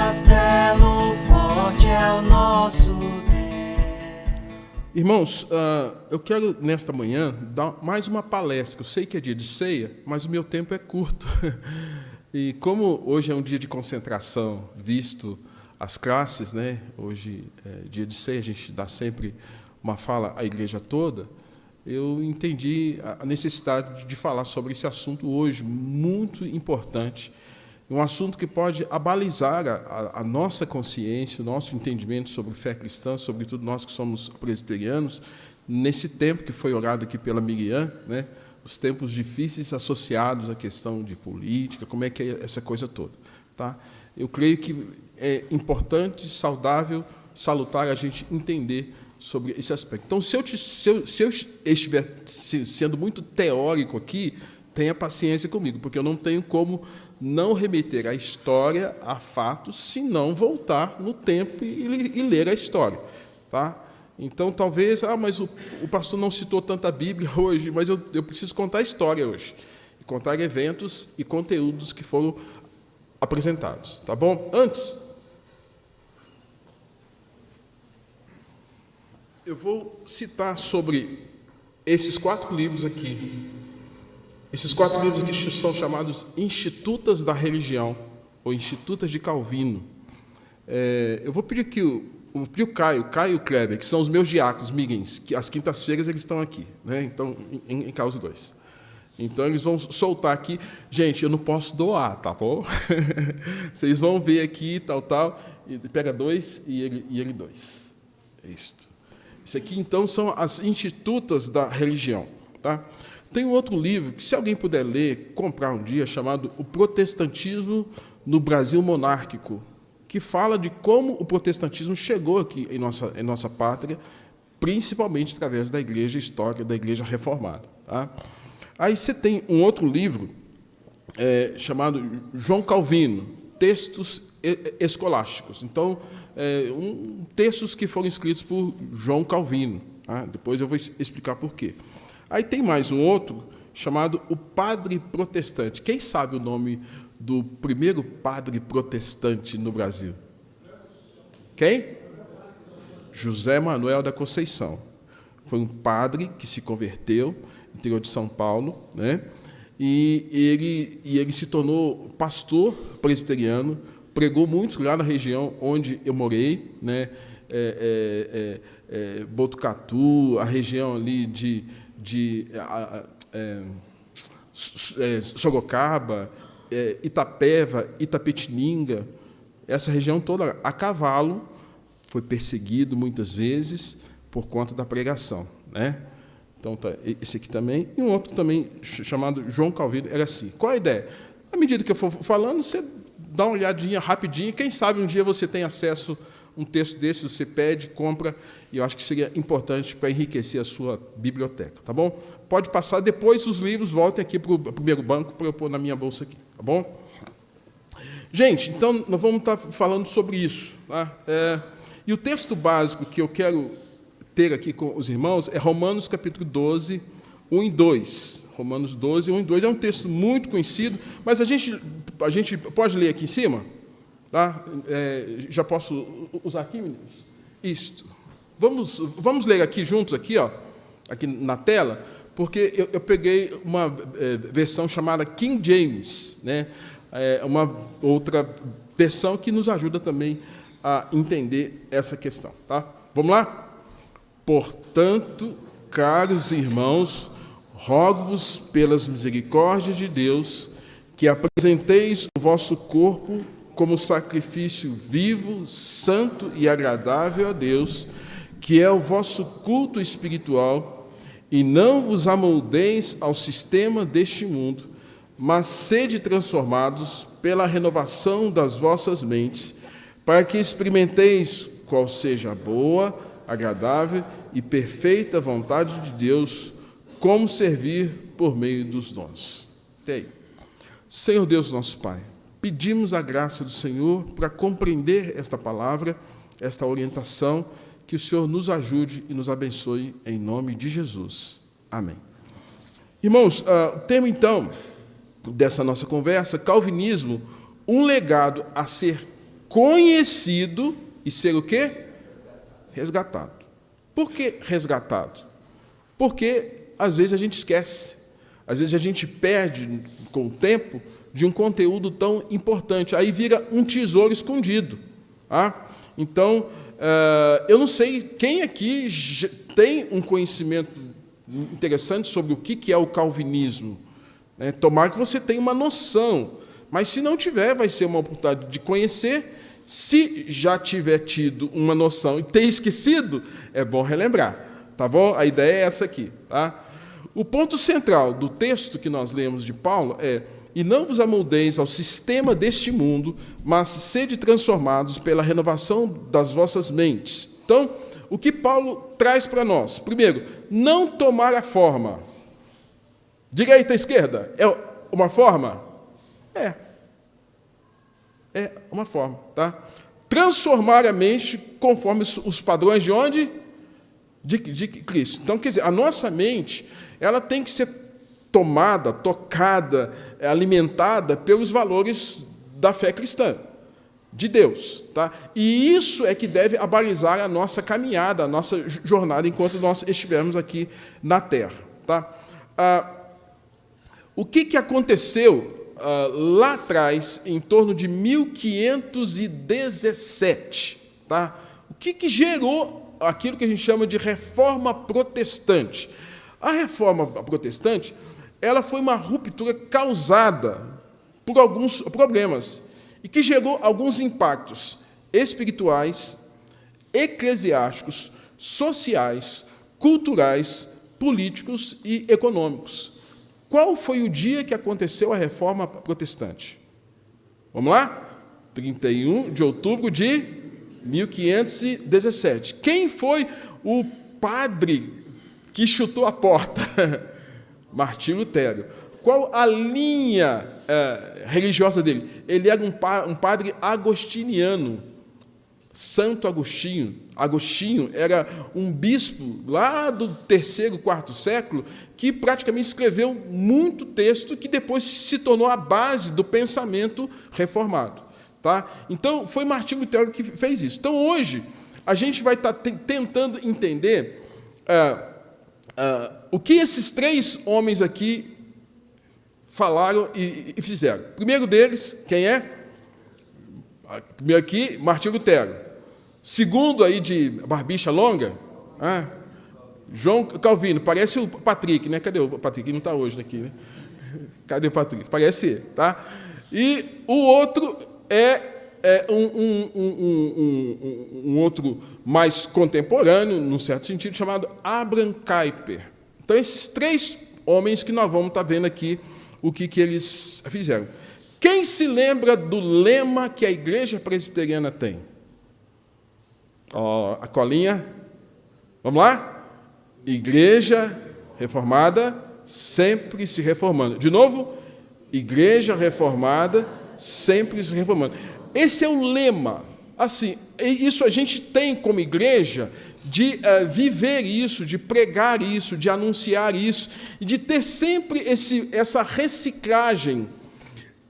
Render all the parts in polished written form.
castelo forte é o nosso Deus. Irmãos, eu quero, nesta manhã, dar mais uma palestra. Eu sei que é dia de ceia, mas o meu tempo é curto. E como hoje é um dia de concentração, visto as classes, né? Hoje é dia de ceia, a gente dá sempre uma fala à igreja toda, eu entendi a necessidade de falar sobre esse assunto hoje, muito importante, um assunto que pode abalizar a nossa consciência, o nosso entendimento sobre fé cristã, sobretudo nós que somos presbiterianos, nesse tempo que foi orado aqui pela Miriam, né? Os tempos difíceis associados à questão de política, como é que é essa coisa toda. Tá? Eu creio que é importante, saudável, salutar a gente entender sobre esse aspecto. Então, se eu estiver sendo muito teórico aqui, tenha paciência comigo, porque eu não tenho como não remeter à história, a fatos, se não voltar no tempo e ler a história. Tá? Então, talvez, mas o pastor não citou tanta Bíblia hoje, mas eu preciso contar a história hoje, contar eventos e conteúdos que foram apresentados. Tá bom? Antes, eu vou citar sobre esses 4 livros aqui. Esses 4 livros aqui são chamados Institutas da Religião, ou Institutas de Calvino. Eu vou pedir que o Caio e o Kleber, que são os meus diáconos, miguens, que às quintas-feiras eles estão aqui, né? Então, em casa os dois. Então, eles vão soltar aqui. Gente, eu não posso doar, tá bom? Vocês vão ver aqui, tal, e pega 2 e ele 2. É isto. Isso aqui, então, são as Institutas da Religião. Tá? Tem um outro livro, que se alguém puder ler, comprar um dia, chamado O Protestantismo no Brasil Monárquico, que fala de como o protestantismo chegou aqui em nossa pátria, principalmente através da igreja histórica, da igreja reformada. Tá? Aí você tem um outro livro chamado João Calvino, Textos Escolásticos. Então, textos que foram escritos por João Calvino. Tá? Depois eu vou explicar por quê. Aí tem mais um outro, chamado O Padre Protestante. Quem sabe o nome do primeiro padre protestante no Brasil? Quem? José Manuel da Conceição. Foi um padre que se converteu no interior de São Paulo, né? E ele se tornou pastor presbiteriano, pregou muito lá na região onde eu morei, né? Botucatu, a região ali de Sorocaba, Itapeva, Itapetininga, essa região toda a cavalo, foi perseguido muitas vezes por conta da pregação, né? Então, tá, esse aqui também, e um outro também, chamado João Calvino, era assim. Qual a ideia? À medida que eu for falando, você dá uma olhadinha rapidinho, quem sabe um dia você tem acesso a um texto desse, você pede, compra, e eu acho que seria importante para enriquecer a sua biblioteca, tá bom? Pode passar, depois os livros voltem aqui para o primeiro banco, para eu pôr na minha bolsa aqui, tá bom? Gente, então, nós vamos estar falando sobre isso. Tá? E o texto básico que eu quero ter aqui com os irmãos é Romanos, capítulo 12, 1 e 2. Romanos 12, 1 e 2. É um texto muito conhecido, mas a gente pode ler aqui em cima? Tá? Já posso usar aqui, meninos? Isto. Vamos ler aqui juntos, aqui na tela, porque eu peguei uma versão chamada King James, né? Uma outra versão que nos ajuda também a entender essa questão. Tá? Vamos lá? Portanto, caros irmãos, rogo-vos pelas misericórdias de Deus que apresenteis o vosso corpo como sacrifício vivo, santo e agradável a Deus, que é o vosso culto espiritual, e não vos amoldeis ao sistema deste mundo, mas sede transformados pela renovação das vossas mentes, para que experimenteis qual seja a boa, agradável e perfeita vontade de Deus, como servir por meio dos dons. Senhor Deus, nosso Pai, pedimos a graça do Senhor para compreender esta palavra, esta orientação, que o Senhor nos ajude e nos abençoe, em nome de Jesus. Amém. Irmãos, o tema, então, dessa nossa conversa, calvinismo, um legado a ser conhecido e ser o quê? Resgatado. Por que resgatado? Porque, às vezes, a gente esquece. Às vezes, a gente perde, com o tempo, de um conteúdo tão importante. Aí vira um tesouro escondido. Tá? Então, eu não sei quem aqui tem um conhecimento interessante sobre o que é o calvinismo. Tomara que você tenha uma noção. Mas, se não tiver, vai ser uma oportunidade de conhecer. Se já tiver tido uma noção e ter esquecido, é bom relembrar. Tá bom? A ideia é essa aqui. Tá? O ponto central do texto que nós lemos de Paulo é: e não vos amoldeis ao sistema deste mundo, mas sede transformados pela renovação das vossas mentes. Então, o que Paulo traz para nós? Primeiro, não tomar a forma. Direita, esquerda, é uma forma? É uma forma. Tá? Transformar a mente conforme os padrões de onde? De Cristo. Então, quer dizer, a nossa mente, ela tem que ser tomada, tocada, alimentada pelos valores da fé cristã, de Deus. Tá? E isso é que deve abalizar a nossa caminhada, a nossa jornada, enquanto nós estivermos aqui na Terra. Tá? O que aconteceu lá atrás, em torno de 1517? Tá? O que gerou aquilo que a gente chama de reforma protestante? A reforma protestante, ela foi uma ruptura causada por alguns problemas e que gerou alguns impactos espirituais, eclesiásticos, sociais, culturais, políticos e econômicos. Qual foi o dia que aconteceu a reforma protestante? Vamos lá? 31 de outubro de 1517. Quem foi o padre que chutou a porta? Martinho Lutero. Qual a linha religiosa dele? Ele era um padre agostiniano, Santo Agostinho. Agostinho era um bispo lá do terceiro, quarto século, que praticamente escreveu muito texto que depois se tornou a base do pensamento reformado. Tá? Então, foi Martinho Lutero que fez isso. Então, hoje, a gente vai estar tentando entender o que esses três homens aqui falaram e fizeram. O primeiro deles, quem é? Primeiro aqui, Martinho Lutero. Segundo, aí de barbicha longa, João Calvino, parece o Patrick, né? Cadê o Patrick? Ele não está hoje aqui, né? Cadê o Patrick? Parece ele, tá? E o outro é um outro mais contemporâneo, num certo sentido, chamado Abraham Kuyper. Então, esses três homens que nós vamos estar vendo aqui o que eles fizeram. Quem se lembra do lema que a Igreja Presbiteriana tem? A colinha. Vamos lá? Igreja Reformada sempre se reformando. De novo, Igreja Reformada sempre se reformando. Esse é o lema. Assim, isso a gente tem como igreja de viver isso, de pregar isso, de anunciar isso, e de ter sempre essa reciclagem.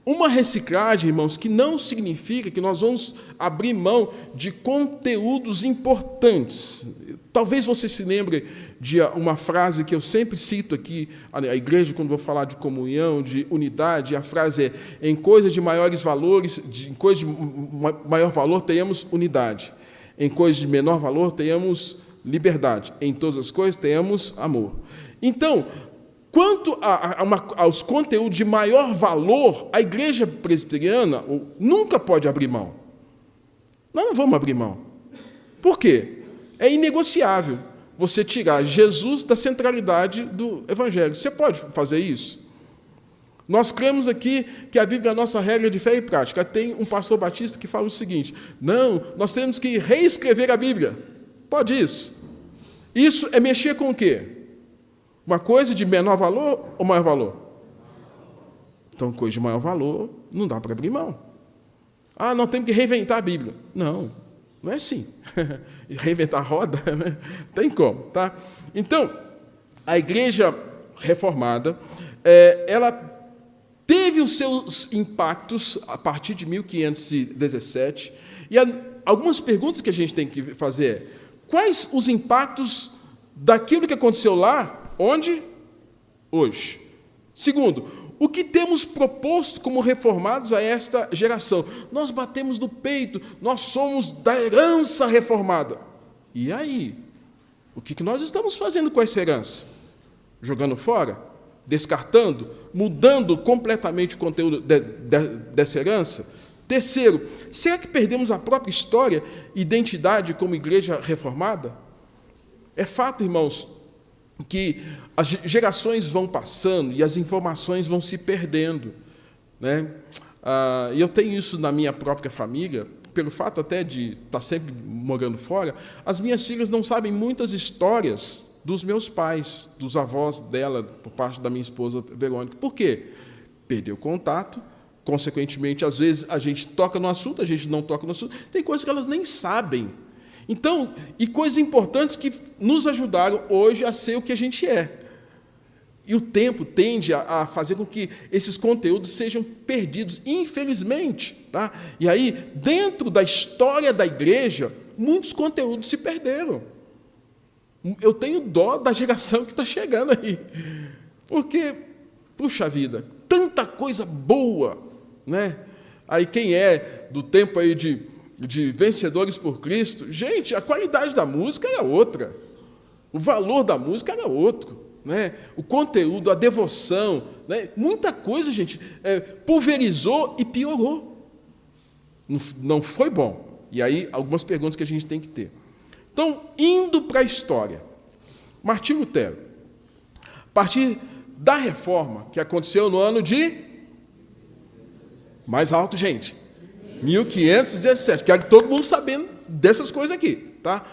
Uma reciclagem, irmãos, que não significa que nós vamos abrir mão de conteúdos importantes. Talvez você se lembre de uma frase que eu sempre cito aqui, a igreja, quando vou falar de comunhão, de unidade, a frase é: em coisas de maiores valores, em coisas de maior valor, tenhamos unidade. Em coisas de menor valor, tenhamos liberdade. Em todas as coisas, tenhamos amor. Então, quanto aos conteúdos de maior valor, a igreja presbiteriana nunca pode abrir mão. Nós não vamos abrir mão. Por quê? É inegociável você tirar Jesus da centralidade do Evangelho. Você pode fazer isso? Nós cremos aqui que a Bíblia é a nossa regra de fé e prática. Tem um pastor batista que fala o seguinte: não, nós temos que reescrever a Bíblia. Pode isso? Isso é mexer com o quê? Uma coisa de menor valor ou maior valor? Então, coisa de maior valor, não dá para abrir mão. Nós temos que reinventar a Bíblia. Não é assim. Reinventar a roda, né? Tem como. Tá? Então, a Igreja Reformada, ela teve teve os seus impactos a partir de 1517, e algumas perguntas que a gente tem que fazer é: quais os impactos daquilo que aconteceu lá, onde? Hoje. Segundo, o que temos proposto como reformados a esta geração? Nós batemos no peito, nós somos da herança reformada. E aí? O que nós estamos fazendo com essa herança? Jogando fora? Descartando? Mudando completamente o conteúdo dessa herança? Terceiro, será que perdemos a própria história e identidade como igreja reformada? É fato, irmãos, que as gerações vão passando e as informações vão se perdendo, né? E eu tenho isso na minha própria família, pelo fato até de estar sempre morando fora. As minhas filhas não sabem muitas histórias dos meus pais, dos avós dela, por parte da minha esposa Verônica. Por quê? Perdeu contato, consequentemente, às vezes a gente toca no assunto, a gente não toca no assunto, tem coisas que elas nem sabem. Então, e coisas importantes que nos ajudaram hoje a ser o que a gente é. E o tempo tende a fazer com que esses conteúdos sejam perdidos, infelizmente. Tá? E aí, dentro da história da igreja, muitos conteúdos se perderam. Eu tenho dó da geração que está chegando aí. Porque, puxa vida, tanta coisa boa, né? Aí quem é do tempo aí de Vencedores por Cristo, gente, a qualidade da música era outra. O valor da música era outro. Né? O conteúdo, a devoção, né? Muita coisa, gente, pulverizou e piorou. Não foi bom. E aí, algumas perguntas que a gente tem que ter. Então, indo para a história, Martinho Lutero, a partir da reforma que aconteceu no ano de... Mais alto, gente. 1517. Quero que todo mundo sabendo dessas coisas aqui. Tá?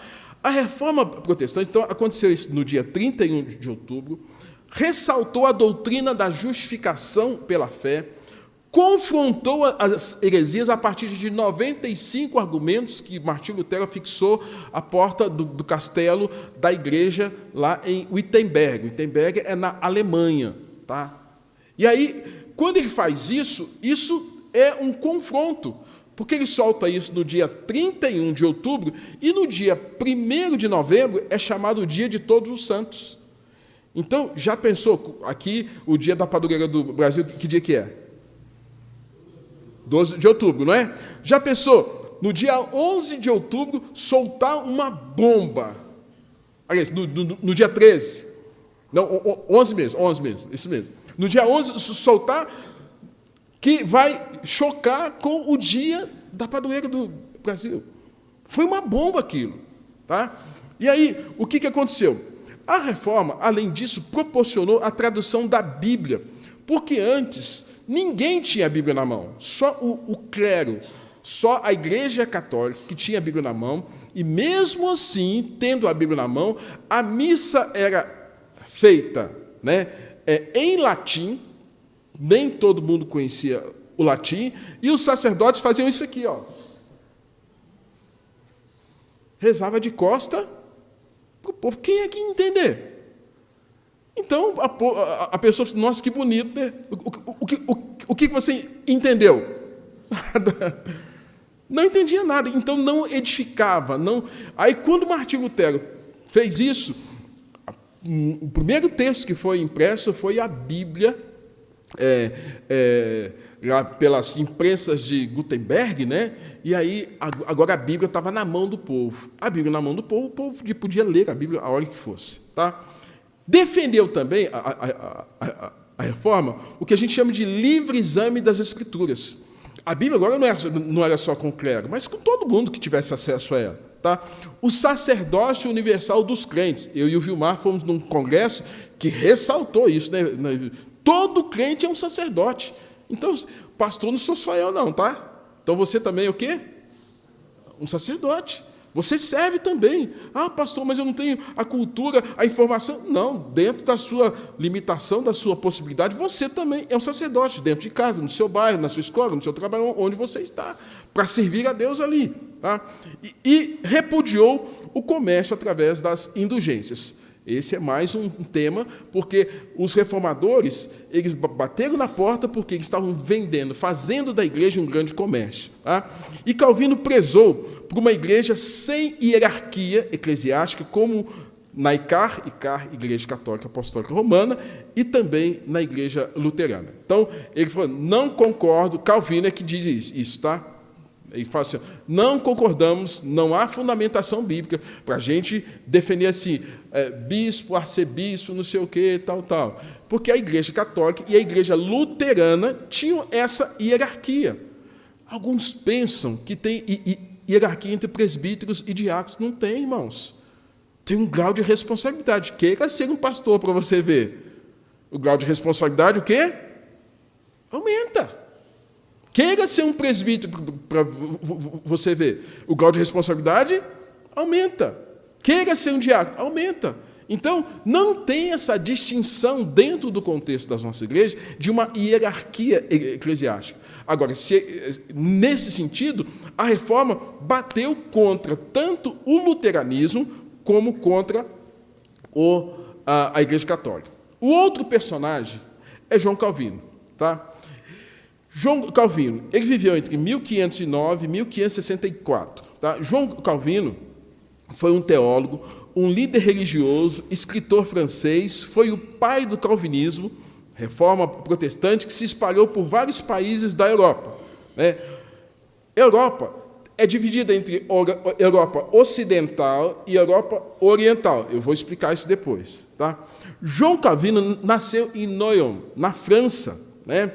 A reforma protestante, então, aconteceu isso no dia 31 de outubro, ressaltou a doutrina da justificação pela fé, confrontou as heresias a partir de 95 argumentos que Martinho Lutero fixou à porta do castelo da igreja lá em Wittenberg. Wittenberg é na Alemanha. Tá? E aí, quando ele faz isso é um confronto, porque ele solta isso no dia 31 de outubro e no dia 1º de novembro é chamado o Dia de Todos os Santos. Então, já pensou, aqui, o dia da padroeira do Brasil, que dia que é? 12 de outubro, não é? Já pensou, no dia 11 de outubro, soltar uma bomba? Aliás, no dia 13. Não, 11 mesmo, isso mesmo. No dia 11, soltar... que vai chocar com o dia da padroeira do Brasil. Foi uma bomba aquilo. Tá? E aí, o que aconteceu? A reforma, além disso, proporcionou a tradução da Bíblia, porque antes ninguém tinha a Bíblia na mão, só o clero, só a Igreja Católica que tinha a Bíblia na mão, e mesmo assim, tendo a Bíblia na mão, a missa era feita, né, em latim. Nem todo mundo conhecia o latim, e os sacerdotes faziam isso aqui, ó. Rezava de costa para o povo. Quem é que ia entender? Então, a pessoa disse, nossa, que bonito, né? O que você entendeu? Nada. Não entendia nada, então não edificava. Não. Aí, quando Martinho Lutero fez isso, o primeiro texto que foi impresso foi a Bíblia, lá pelas imprensas de Gutenberg, né? E aí, agora a Bíblia estava na mão do povo. A Bíblia na mão do povo, o povo podia ler a Bíblia a hora que fosse. Tá? Defendeu também a reforma o que a gente chama de livre exame das Escrituras. A Bíblia agora não era só com o clero, mas com todo mundo que tivesse acesso a ela. Tá? O sacerdócio universal dos crentes. Eu e o Vilmar fomos num congresso que ressaltou isso, né? Todo crente é um sacerdote. Então, pastor não sou só eu, não, tá? Então, você também é o quê? Um sacerdote. Você serve também. Ah, pastor, mas eu não tenho a cultura, a informação. Não, dentro da sua limitação, da sua possibilidade, você também é um sacerdote, dentro de casa, no seu bairro, na sua escola, no seu trabalho, onde você está, para servir a Deus ali. Tá? E repudiou o comércio através das indulgências. Esse é mais um tema, porque os reformadores, eles bateram na porta porque eles estavam vendendo, fazendo da igreja um grande comércio. Tá? E Calvino prezou por uma igreja sem hierarquia eclesiástica, como na ICAR, Igreja Católica Apostólica Romana, e também na Igreja Luterana. Então, ele falou, não concordo, Calvino é que diz isso, tá? Ele fala assim, não concordamos, não há fundamentação bíblica para a gente defender assim, bispo, arcebispo, não sei o quê, tal. Porque a Igreja Católica e a Igreja Luterana tinham essa hierarquia. Alguns pensam que tem hierarquia entre presbíteros e diáconos. Não tem, irmãos. Tem um grau de responsabilidade. Queira ser um pastor para você ver. O grau de responsabilidade, o quê? Aumenta. Queira ser um presbítero para você ver. O grau de responsabilidade aumenta. Queira ser um diácono, aumenta. Então, não tem essa distinção dentro do contexto das nossas igrejas de uma hierarquia eclesiástica. Agora, nesse sentido, a reforma bateu contra tanto o luteranismo como contra a Igreja Católica. O outro personagem é João Calvino. Tá? João Calvino, ele viveu entre 1509 e 1564. Tá? João Calvino foi um teólogo, um líder religioso, escritor francês, foi o pai do calvinismo, reforma protestante, que se espalhou por vários países da Europa. Né? Europa é dividida entre Europa ocidental e Europa oriental. Eu vou explicar isso depois. Tá? João Calvino nasceu em Noyon, na França, né?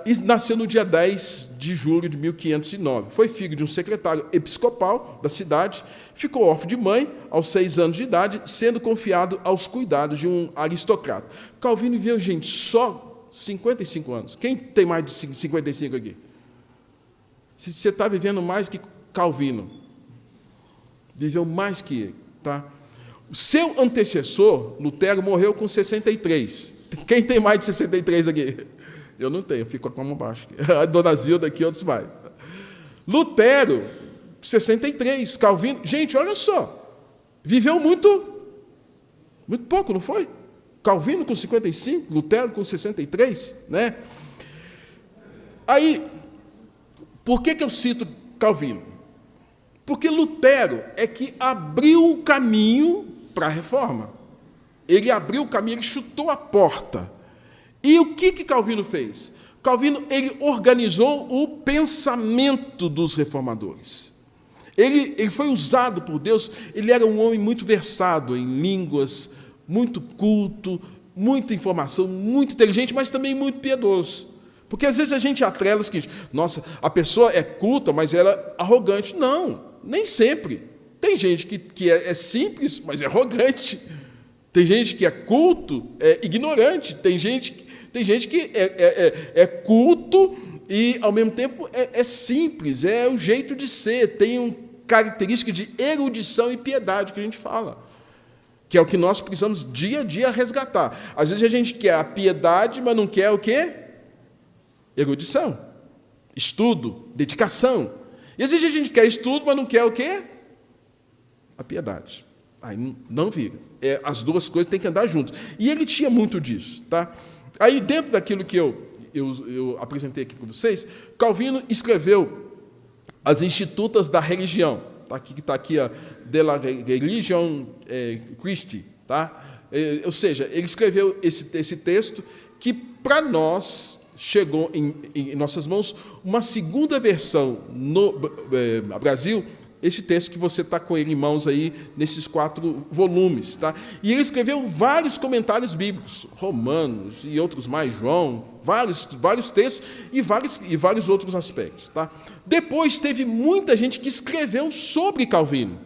E nasceu no dia 10 de julho de 1509. Foi filho de um secretário episcopal da cidade, ficou órfão de mãe aos 6 anos de idade, sendo confiado aos cuidados de um aristocrata. Calvino viveu, gente, só 55 anos. Quem tem mais de 55 aqui? Se você está vivendo mais que Calvino, viveu mais que ele. Tá? O seu antecessor, Lutero, morreu com 63. Quem tem mais de 63 aqui? Eu não tenho, eu fico com a mão baixa. A dona Zilda aqui, outros mais. Lutero, 63. Calvino, gente, olha só. Viveu muito pouco, não foi? Calvino com 55, Lutero com 63. Né? Aí, por que eu cito Calvino? Porque Lutero é que abriu o caminho para a reforma. Ele abriu o caminho, ele chutou a porta. E o que Calvino fez? Calvino, ele organizou o pensamento dos reformadores. Ele foi usado por Deus, ele era um homem muito versado em línguas, muito culto, muita informação, muito inteligente, mas também muito piedoso. Porque às vezes a gente atrela o seguinte, nossa, a pessoa é culta, mas ela é arrogante. Não, nem sempre. Tem gente que é simples, mas é arrogante. Tem gente que é culto, é ignorante. Tem gente que é culto e, ao mesmo tempo, é simples, é o jeito de ser. Tem uma característica de erudição e piedade que a gente fala, que é o que nós precisamos dia a dia resgatar. Às vezes a gente quer a piedade, mas não quer o quê? Erudição, estudo, dedicação. E às vezes a gente quer estudo, mas não quer o quê? A piedade. Aí não vira. As duas coisas têm que andar juntas. E ele tinha muito disso. Tá? Aí, dentro daquilo que eu apresentei aqui para vocês, Calvino escreveu as Institutas da Religião. Que está aqui, a De la Religion Christi. Tá? Ou seja, ele escreveu esse texto que, para nós, chegou em nossas mãos uma segunda versão no Brasil, esse texto que você está com ele em mãos aí, nesses 4 volumes. Tá? E ele escreveu vários comentários bíblicos, Romanos e outros mais, João, vários textos e vários outros aspectos. Tá? Depois teve muita gente que escreveu sobre Calvino.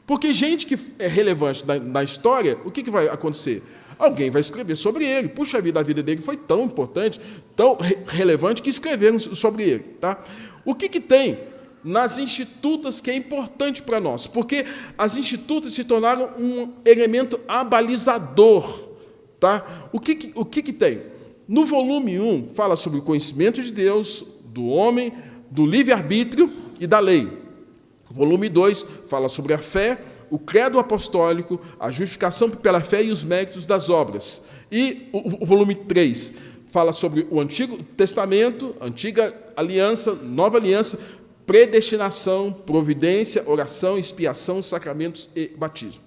Porque gente que é relevante na história, o que vai acontecer? Alguém vai escrever sobre ele. Puxa vida, a vida dele foi tão importante, tão relevante, que escreveram sobre ele. Tá? O que tem nas Institutas que é importante para nós? Porque as Institutas se tornaram um elemento abalizador. Tá? O que tem? No volume 1, fala sobre o conhecimento de Deus, do homem, do livre-arbítrio e da lei. O volume 2 fala sobre a fé. o credo apostólico, a justificação pela fé e os méritos das obras. E o volume 3 fala sobre o Antigo Testamento, Antiga Aliança, Nova Aliança, predestinação, providência, oração, expiação, sacramentos e batismo.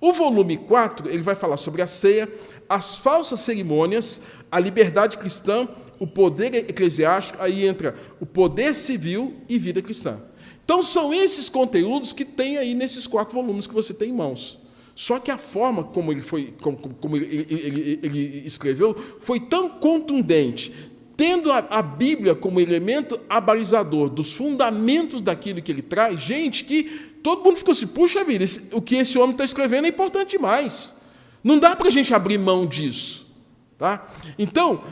O volume 4, ele vai falar sobre a ceia, as falsas cerimônias, a liberdade cristã, o poder eclesiástico, aí entra o poder civil e vida cristã. Então, são esses conteúdos que tem aí nesses 4 volumes que você tem em mãos. Só que a forma como ele escreveu foi tão contundente, tendo a Bíblia como elemento abalizador dos fundamentos daquilo que ele traz, gente, que todo mundo ficou assim, puxa vida, o que esse homem está escrevendo é importante demais. Não dá para a gente abrir mão disso. Tá? Então,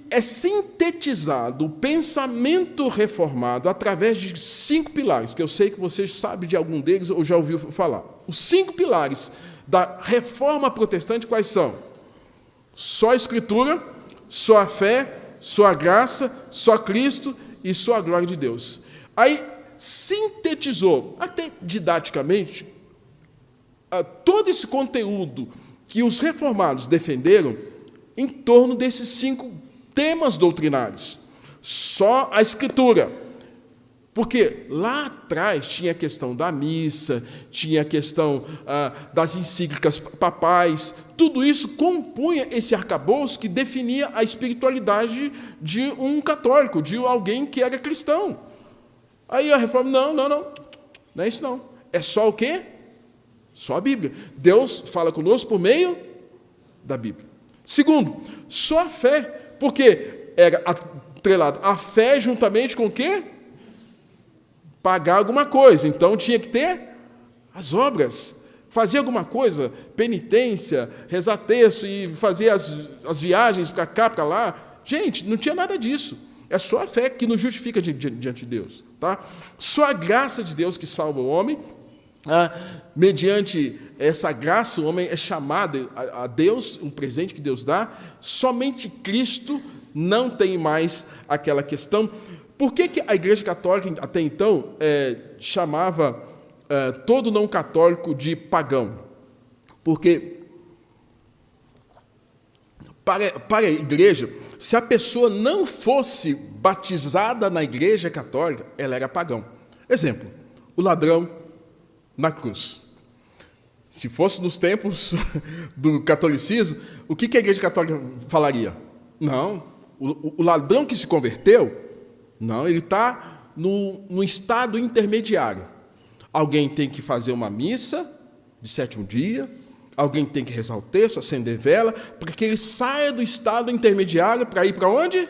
é sintetizado o pensamento reformado através de 5 pilares, que eu sei que vocês sabem de algum deles ou já ouviu falar. Os 5 pilares da reforma protestante quais são? Só a Escritura, só a fé, só a graça, só Cristo e só a glória de Deus. Aí sintetizou, até didaticamente, todo esse conteúdo que os reformados defenderam em torno desses 5 temas doutrinários. Só a Escritura. Porque lá atrás tinha a questão da missa, tinha a questão das encíclicas papais, tudo isso compunha esse arcabouço que definia a espiritualidade de um católico, de alguém que era cristão. Aí a reforma, não é isso não. É só o quê? Só a Bíblia. Deus fala conosco por meio da Bíblia. Segundo, só a fé, porque era atrelado a fé juntamente com o quê? Pagar alguma coisa. Então tinha que ter as obras. Fazer alguma coisa, penitência, rezar terço e fazer as viagens para cá, para lá. Gente, não tinha nada disso. É só a fé que nos justifica diante de Deus. Tá? Só a graça de Deus que salva o homem. Mediante essa graça, o homem é chamado a Deus, um presente que Deus dá. Somente Cristo não tem mais aquela questão. Por que a Igreja Católica, até então, chamava todo não católico de pagão? Porque, para a Igreja, se a pessoa não fosse batizada na Igreja Católica, ela era pagão. Exemplo, o ladrão na cruz. Se fosse nos tempos do catolicismo, o que a Igreja Católica falaria? Não, o ladrão que se converteu, não, ele está no estado intermediário. Alguém tem que fazer uma missa de 7º dia, alguém tem que rezar o terço, acender vela, para que ele saia do estado intermediário para ir para onde?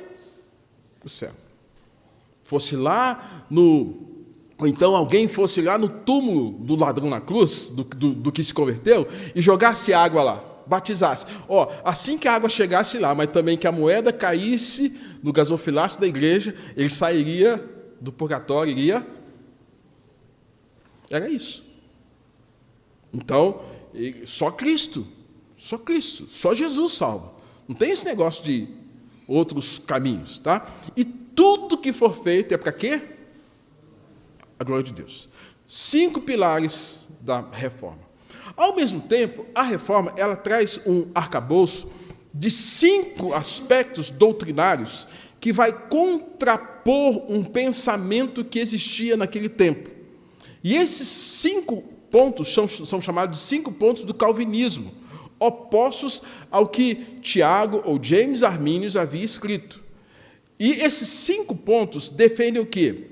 Para o céu. Fosse lá ou então alguém fosse lá no túmulo do ladrão na cruz, do que se converteu, e jogasse água lá, batizasse. Assim que a água chegasse lá, mas também que a moeda caísse no gasofilácio da igreja, ele sairia do purgatório, iria... Era isso. Então, só Cristo, só Jesus salva. Não tem esse negócio de outros caminhos. Tá? E tudo que for feito é para quê? A glória de Deus. 5 pilares da reforma. Ao mesmo tempo, a reforma ela traz um arcabouço de 5 aspectos doutrinários que vai contrapor um pensamento que existia naquele tempo. E esses 5 pontos são chamados de 5 pontos do calvinismo, opostos ao que Tiago ou James Arminius havia escrito. E esses 5 pontos defendem o quê?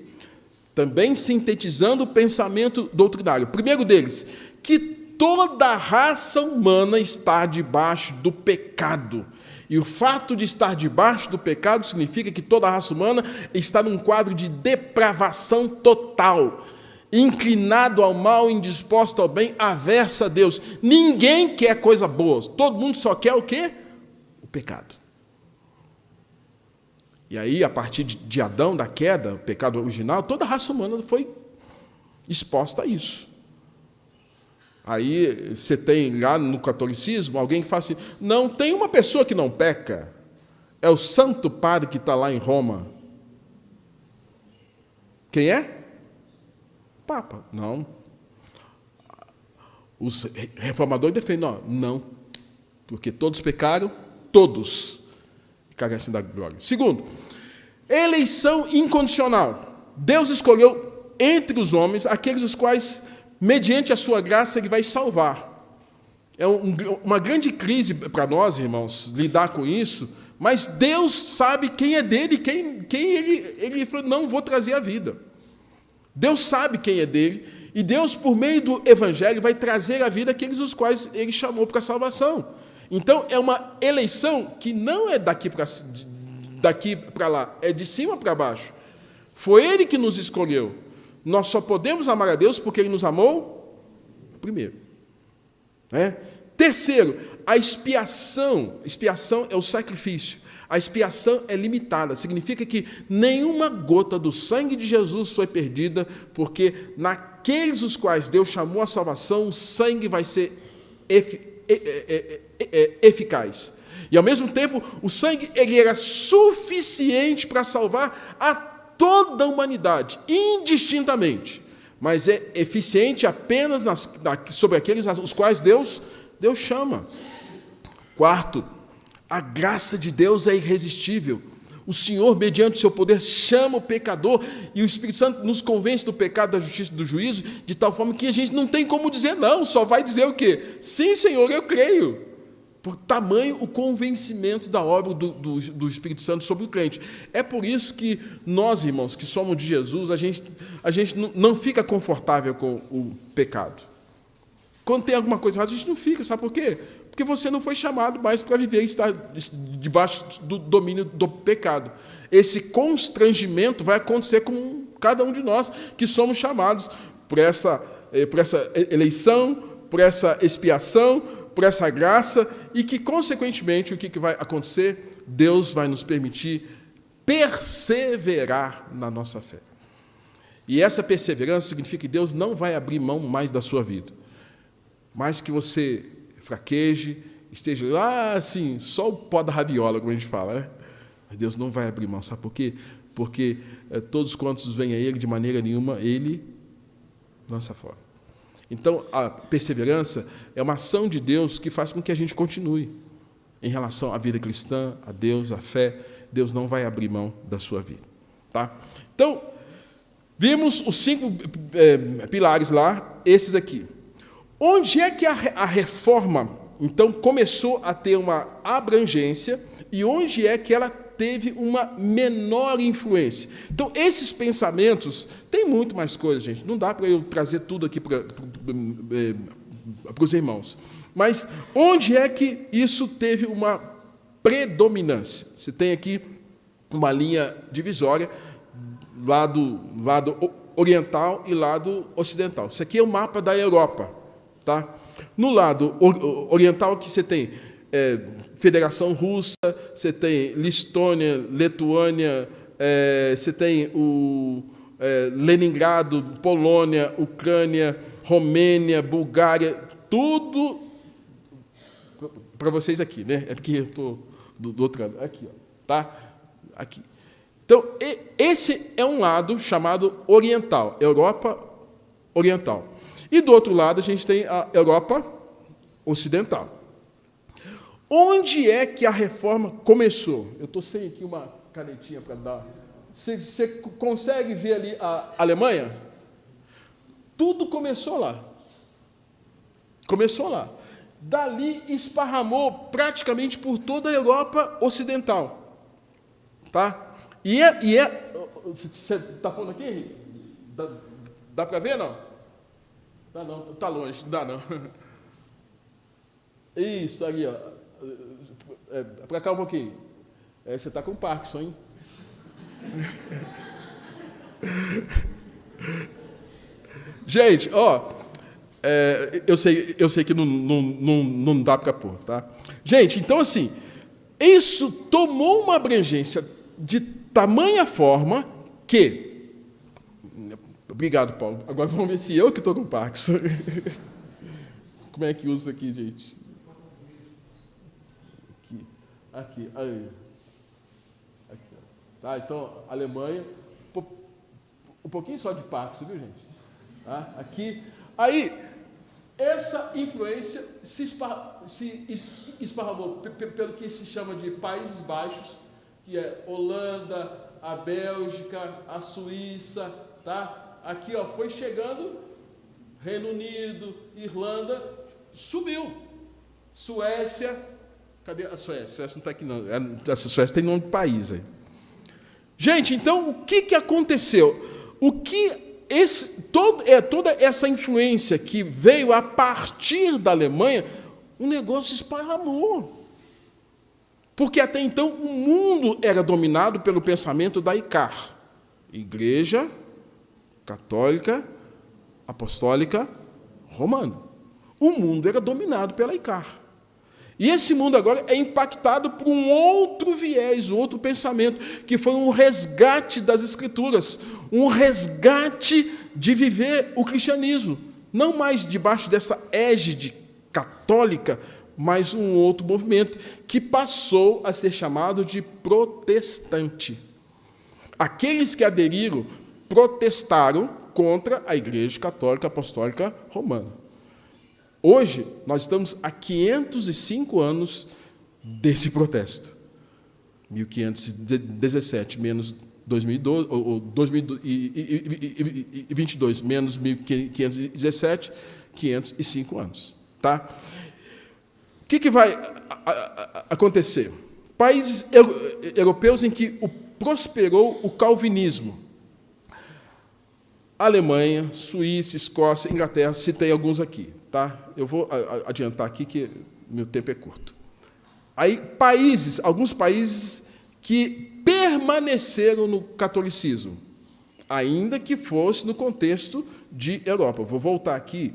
Também sintetizando o pensamento doutrinário. O primeiro deles, que toda a raça humana está debaixo do pecado. E o fato de estar debaixo do pecado significa que toda a raça humana está num quadro de depravação total, inclinado ao mal, indisposto ao bem, averso a Deus. Ninguém quer coisa boa, todo mundo só quer o quê? O pecado. E aí, a partir de Adão, da queda, o pecado original, toda a raça humana foi exposta a isso. Aí você tem lá no catolicismo alguém que fala assim, não, tem uma pessoa que não peca, é o Santo Padre que está lá em Roma. Quem é? Papa. Não. Os reformadores defendem, não, porque todos pecaram, todos carecem da glória. Segundo, eleição incondicional. Deus escolheu entre os homens aqueles os quais, mediante a sua graça, Ele vai salvar. É uma grande crise para nós, irmãos, lidar com isso, mas Deus sabe quem é dele, quem ele falou, não, vou trazer a vida. Deus sabe quem é dele, e Deus, por meio do Evangelho, vai trazer a vida àqueles os quais Ele chamou para a salvação. Então, é uma eleição que não é daqui para lá, é de cima para baixo. Foi Ele que nos escolheu. Nós só podemos amar a Deus porque Ele nos amou primeiro. Terceiro, a expiação. Expiação é o sacrifício. A expiação é limitada. Significa que nenhuma gota do sangue de Jesus foi perdida, porque naqueles os quais Deus chamou a salvação, o sangue vai ser eficaz. E, ao mesmo tempo, o sangue ele era suficiente para salvar a toda a humanidade, indistintamente. Mas é eficiente apenas sobre aqueles os quais Deus chama. Quarto, a graça de Deus é irresistível. O Senhor, mediante o seu poder, chama o pecador, e o Espírito Santo nos convence do pecado, da justiça e do juízo, de tal forma que a gente não tem como dizer não, só vai dizer o quê? Sim, Senhor, eu creio. Por tamanho o convencimento da obra do Espírito Santo sobre o crente. É por isso que nós, irmãos, que somos de Jesus, a gente não fica confortável com o pecado. Quando tem alguma coisa errada, a gente não fica, sabe por quê? Porque você não foi chamado mais para viver e estar debaixo do domínio do pecado. Esse constrangimento vai acontecer com cada um de nós, que somos chamados por essa eleição, por essa expiação, por essa graça, e que, consequentemente, o que vai acontecer? Deus vai nos permitir perseverar na nossa fé. E essa perseverança significa que Deus não vai abrir mão mais da sua vida. Mais que você fraqueje, esteja lá, assim, só o pó da rabiola, como a gente fala, né? Mas Deus não vai abrir mão, sabe por quê? Porque todos quantos vêm a Ele, de maneira nenhuma, Ele lança fora. Então, a perseverança é uma ação de Deus que faz com que a gente continue em relação à vida cristã, a Deus, à fé. Deus não vai abrir mão da sua vida. Tá? Então, vimos os 5 pilares lá, esses aqui. Onde é que a reforma, então, começou a ter uma abrangência e onde é que ela teve uma menor influência? Então, esses pensamentos, tem muito mais coisas, gente. Não dá para eu trazer tudo aqui para os irmãos. Mas onde é que isso teve uma predominância? Você tem aqui uma linha divisória, lado oriental e lado ocidental. Isso aqui é o mapa da Europa. Tá? No lado oriental, aqui você tem Federação Russa, você tem Listônia, Letuânia, você tem Leningrado, Polônia, Ucrânia, Romênia, Bulgária, tudo para vocês aqui, né? É porque eu estou do outro lado. Aqui, ó, tá? Aqui. Então, esse é um lado chamado oriental, Europa Oriental. E do outro lado, a gente tem a Europa Ocidental. Onde é que a reforma começou? Eu estou sem aqui uma canetinha para dar. Você consegue ver ali a Alemanha? Tudo começou lá. Começou lá. Dali esparramou praticamente por toda a Europa Ocidental. Tá? Você está pondo aqui, Henrique? Dá para ver, não? Dá não, está longe, não dá não. Isso, ali, ó. Para cá um pouquinho. Você está com Parkinson, hein? Gente, ó, eu sei que não dá para pôr, tá? Gente, então assim, isso tomou uma abrangência de tamanha forma que... Obrigado, Paulo. Agora vamos ver se eu que estou com Parkinson. Como é que usa aqui, gente? Aqui, aí. Aqui, ó. Tá, então, Alemanha, um pouquinho só de Parkinson, viu, gente? Tá? Aqui. Aí, Essa influência se esparramou pelo que se chama de Países Baixos, que é Holanda, a Bélgica, a Suíça, tá? Aqui, ó, foi chegando, Reino Unido, Irlanda, subiu. Suécia, cadê a Suécia? A Suécia não está aqui, não. Essa Suécia tem nome de país aí. Gente, então, o que aconteceu? Toda essa influência que veio a partir da Alemanha, o negócio se esparramou. Porque até então o mundo era dominado pelo pensamento da ICAR, Igreja Católica Apostólica Romana. O mundo era dominado pela ICAR. E esse mundo agora é impactado por um outro viés, um outro pensamento, que foi um resgate das Escrituras, um resgate de viver o cristianismo, não mais debaixo dessa égide católica, mas um outro movimento que passou a ser chamado de protestante. Aqueles que aderiram protestaram contra a Igreja Católica Apostólica Romana. Hoje, nós estamos há 505 anos desse protesto. 1517 menos 2012, ou 2022 menos 1517, 505 anos. Tá? O que vai acontecer? Países europeus em que prosperou o calvinismo. Alemanha, Suíça, Escócia, Inglaterra, citei alguns aqui. Tá? Eu vou adiantar aqui que meu tempo é curto. Aí, alguns países que permaneceram no catolicismo, ainda que fosse no contexto de Europa. Vou voltar aqui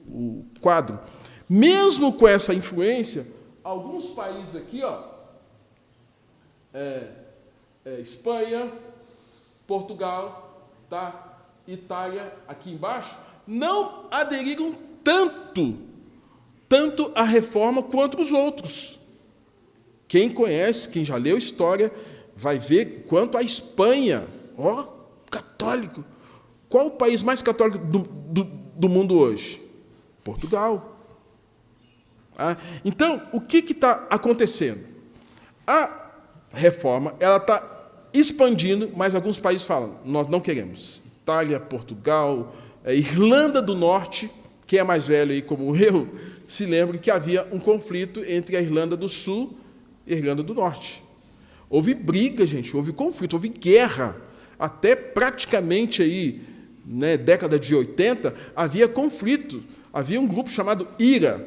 o quadro. Mesmo com essa influência, alguns países aqui, ó, Espanha, Portugal, tá? Itália, aqui embaixo, não aderiram tanto à reforma quanto os outros. Quem conhece, quem já leu história, vai ver quanto a Espanha, ó, católico. Qual o país mais católico do mundo hoje? Portugal. Então, o que está acontecendo? A reforma ela está expandindo, mas alguns países falam, nós não queremos. Itália, Portugal, Irlanda do Norte, quem é mais velho aí, como eu, se lembra que havia um conflito entre a Irlanda do Sul e a Irlanda do Norte. Houve briga, gente, houve conflito, houve guerra. Até praticamente aí, né, década de 80, havia conflito. Havia um grupo chamado IRA.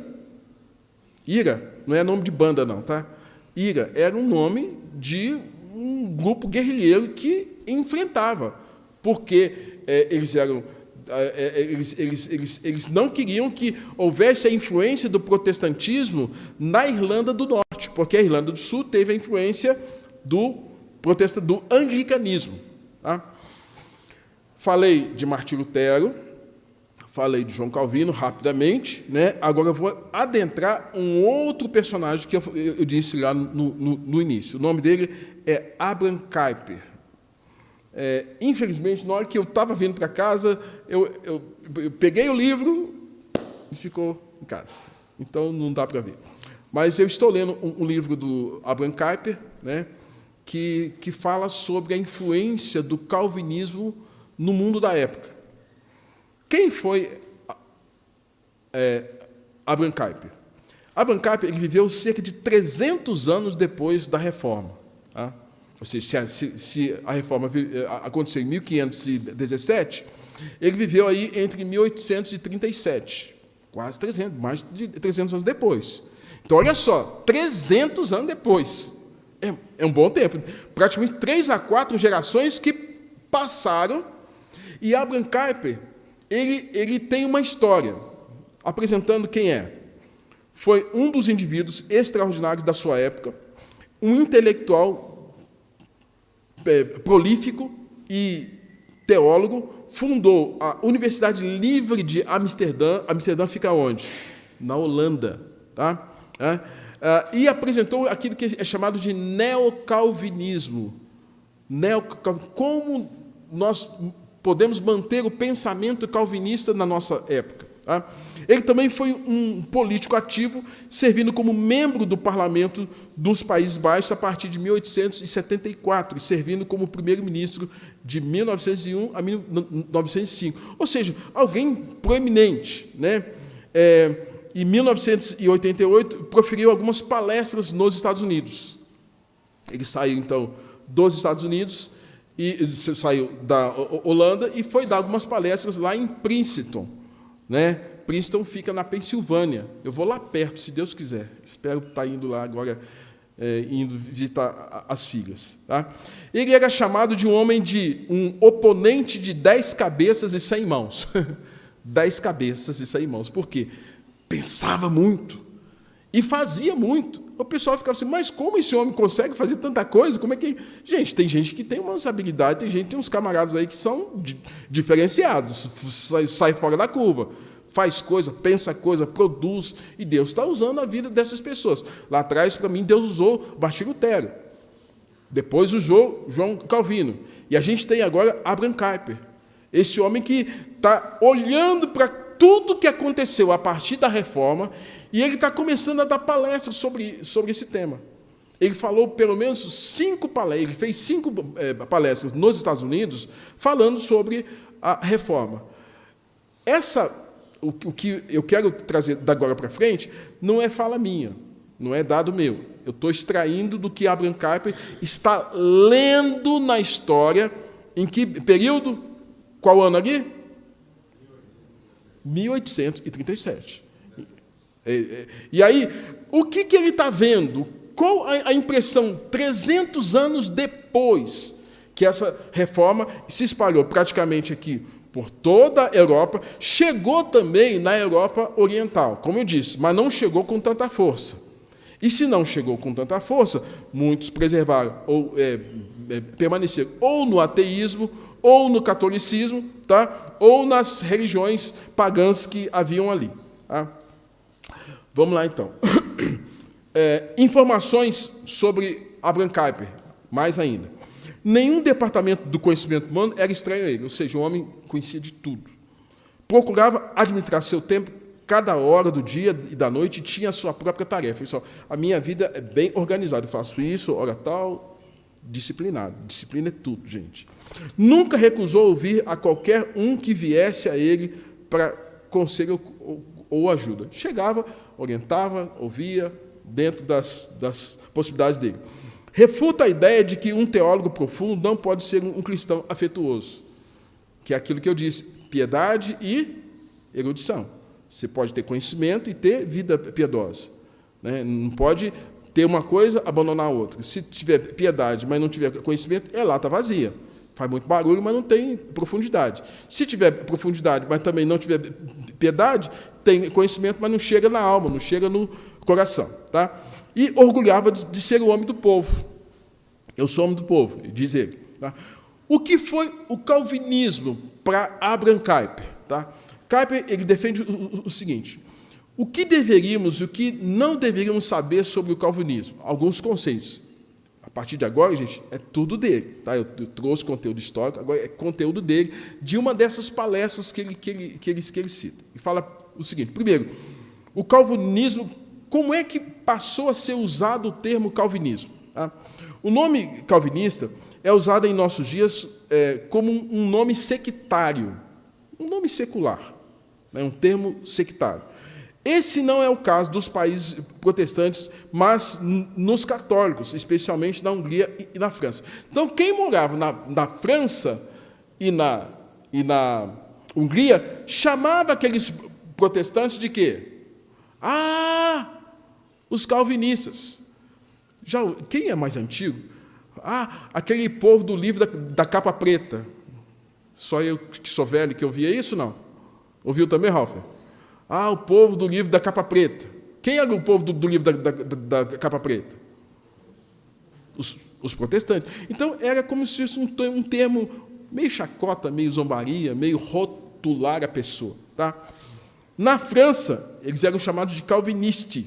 IRA não é nome de banda, não, tá? IRA era um nome de um grupo guerrilheiro que enfrentava, porque eles não queriam que houvesse a influência do protestantismo na Irlanda do Norte, porque a Irlanda do Sul teve a influência do anglicanismo. Tá? Falei de Martim Lutero, falei de João Calvino rapidamente, né? Agora eu vou adentrar um outro personagem que eu disse lá no início. O nome dele é Abraham Kuyper. Infelizmente, na hora que eu estava vindo para casa, eu peguei o livro e ficou em casa. Então, não dá para ver. Mas eu estou lendo um livro do Abraham Kuyper, né, que fala sobre a influência do calvinismo no mundo da época. Quem foi Abraham Kuyper? Abraham Kuyper ele viveu cerca de 300 anos depois da Reforma. Tá? Ou seja, se a Reforma aconteceu em 1517, ele viveu aí entre 1837, quase 300, mais de 300 anos depois. Então, olha só, 300 anos depois. É um bom tempo. Praticamente 3 a 4 gerações que passaram. E Abraham Kuyper, ele tem uma história, apresentando quem é. Foi um dos indivíduos extraordinários da sua época, um intelectual prolífico e teólogo, fundou a Universidade Livre de Amsterdã. Amsterdã fica onde? Na Holanda. Tá? E apresentou aquilo que é chamado de neocalvinismo. Como nós podemos manter o pensamento calvinista na nossa época. Tá? Ele também foi um político ativo, servindo como membro do parlamento dos Países Baixos a partir de 1874, e servindo como primeiro-ministro de 1901 a 1905. Ou seja, alguém proeminente. Né? Em 1988, proferiu algumas palestras nos Estados Unidos. Ele saiu, então, dos Estados Unidos, e saiu da Holanda e foi dar algumas palestras lá em Princeton. Né? Princeton fica na Pensilvânia. Eu vou lá perto, se Deus quiser. Espero estar indo lá agora, indo visitar as filhas. Tá? Ele era chamado de um oponente de 10 cabeças e 100 mãos. 10 cabeças e 100 mãos. Por quê? Pensava muito e fazia muito. O pessoal ficava assim, mas como esse homem consegue fazer tanta coisa? Como é que... Gente, tem gente que tem umas habilidades, tem uns camaradas aí que são diferenciados, sai fora da curva, faz coisa, pensa coisa, produz, e Deus está usando a vida dessas pessoas. Lá atrás, para mim, Deus usou Martim Lutero, depois usou João Calvino, e a gente tem agora Abraham Kuyper, esse homem que está olhando para tudo que aconteceu a partir da Reforma, e ele está começando a dar palestras sobre esse tema. Ele falou pelo menos 5 palestras, ele fez 5 palestras nos Estados Unidos falando sobre a Reforma. O que eu quero trazer da agora para frente não é fala minha, não é dado meu. Eu estou extraindo do que Abraham Kuyper está lendo na história, em que período? Qual ano ali? 1837. E aí, o que ele está vendo? Qual a impressão 300 anos depois que essa reforma se espalhou praticamente aqui por toda a Europa, chegou também na Europa Oriental, como eu disse, mas não chegou com tanta força. E se não chegou com tanta força, muitos preservaram, ou permaneceram ou no ateísmo, ou no catolicismo, tá? Ou nas religiões pagãs que haviam ali. Tá? Vamos lá, então. Informações sobre Abraham Kuyper, mais ainda. Nenhum departamento do conhecimento humano era estranho a ele, ou seja, o homem conhecia de tudo. Procurava administrar seu tempo, cada hora do dia e da noite, e tinha a sua própria tarefa. Isso, a minha vida é bem organizada, eu faço isso, hora tal, disciplinado. Disciplina é tudo, gente. Nunca recusou ouvir a qualquer um que viesse a ele para conselho ou ajuda. Chegava, orientava, ouvia, dentro das possibilidades dele. Refuta a ideia de que um teólogo profundo não pode ser um cristão afetuoso, que é aquilo que eu disse, piedade e erudição. Você pode ter conhecimento e ter vida piedosa. Né? Não pode ter uma coisa, abandonar a outra. Se tiver piedade, mas não tiver conhecimento, é lata vazia. Faz muito barulho, mas não tem profundidade. Se tiver profundidade, mas também não tiver piedade, tem conhecimento, mas não chega na alma, não chega no coração. Tá? E orgulhava de ser o homem do povo. Eu sou homem do povo, diz ele. Tá? O que foi o calvinismo para Abraham Kuyper? Tá? Kuyper ele defende o seguinte: o que deveríamos e o que não deveríamos saber sobre o calvinismo? Alguns conceitos. A partir de agora, gente, é tudo dele. Tá? Eu trouxe conteúdo histórico, agora é conteúdo dele, de uma dessas palestras que ele cita. E fala o seguinte: primeiro, o calvinismo, como é que passou a ser usado o termo calvinismo? Tá? O nome calvinista é usado em nossos dias como um nome sectário, um nome secular, né? Um termo sectário. Esse não é o caso dos países protestantes, mas nos católicos, especialmente na Hungria e na França. Então, quem morava na França e na Hungria chamava aqueles protestantes de quê? Os calvinistas. Quem é mais antigo? Aquele povo do livro da capa preta. Só eu que sou velho que ouvia isso, não? Ouviu também, Ralf? O povo do livro da capa preta. Quem era o povo do livro da capa preta? Os protestantes. Então, era como se fosse um termo meio chacota, meio zombaria, meio rotular a pessoa. Tá? Na França, eles eram chamados de calvinistes.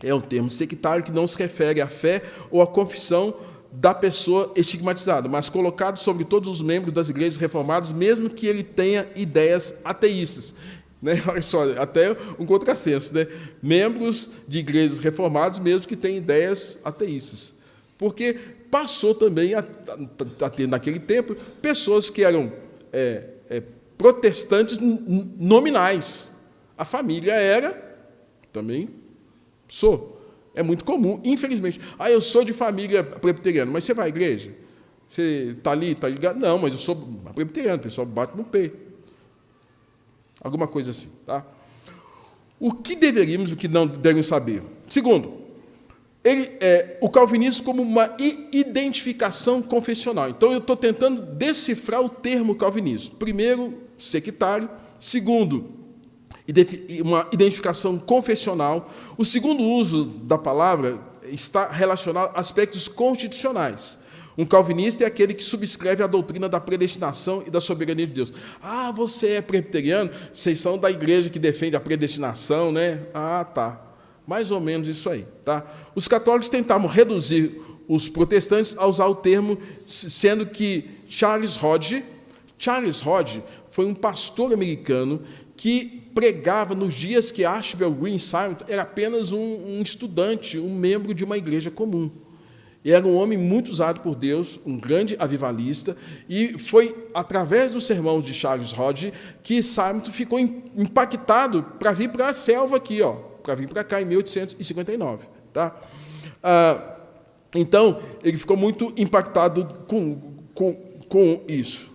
É um termo sectário que não se refere à fé ou à confissão da pessoa estigmatizada, mas colocado sobre todos os membros das igrejas reformadas, mesmo que ele tenha ideias ateístas. Né? Olha só, até um contrassenso, né? Membros de igrejas reformadas, mesmo que têm ideias ateístas. Porque passou também a ter, naquele tempo, pessoas que eram protestantes nominais. A família era, também sou. É muito comum, infelizmente. Eu sou de família presbiteriana, mas você vai à igreja? Você está ali, está ligado? Não, mas eu sou presbiteriano, o pessoal bate no peito. Alguma coisa assim. Tá? O que deveríamos, o que não devemos saber? Segundo, o calvinismo como uma identificação confessional. Então, eu estou tentando decifrar o termo calvinismo. Primeiro, sectário. Segundo, uma identificação confessional. O segundo uso da palavra está relacionado a aspectos constitucionais. Um calvinista é aquele que subscreve a doutrina da predestinação e da soberania de Deus. Você é presbiteriano? Vocês são da igreja que defende a predestinação, né? Tá. Mais ou menos isso aí. Tá? Os católicos tentavam reduzir os protestantes a usar o termo, sendo que Charles Hodge foi um pastor americano que pregava nos dias que Ashbel Green Simon era apenas um estudante, um membro de uma igreja comum. Era um homem muito usado por Deus, um grande avivalista, e foi através dos sermões de Charles Hodge que Simon ficou impactado para vir para a selva aqui, para vir para cá em 1859. Tá? Então, ele ficou muito impactado com isso.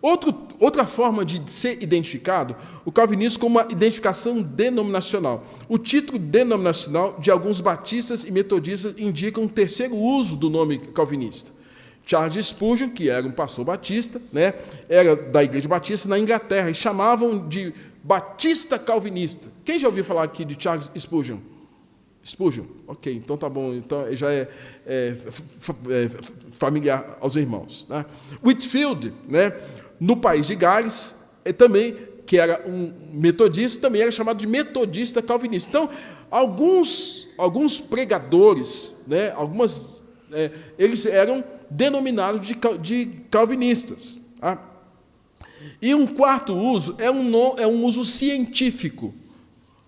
Outra forma de ser identificado, o calvinismo como uma identificação denominacional. O título denominacional de alguns batistas e metodistas indica um terceiro uso do nome calvinista. Charles Spurgeon, que era um pastor batista, né, era da Igreja Batista na Inglaterra, e chamavam de batista calvinista. Quem já ouviu falar aqui de Charles Spurgeon? Spurgeon, ok, então tá bom, então já é familiar aos irmãos. Né? Whitefield, né, no país de Gales, também, que era um metodista, também era chamado de metodista calvinista. Então, alguns pregadores, né, eles eram denominados de calvinistas. Tá? E um quarto uso é um uso científico.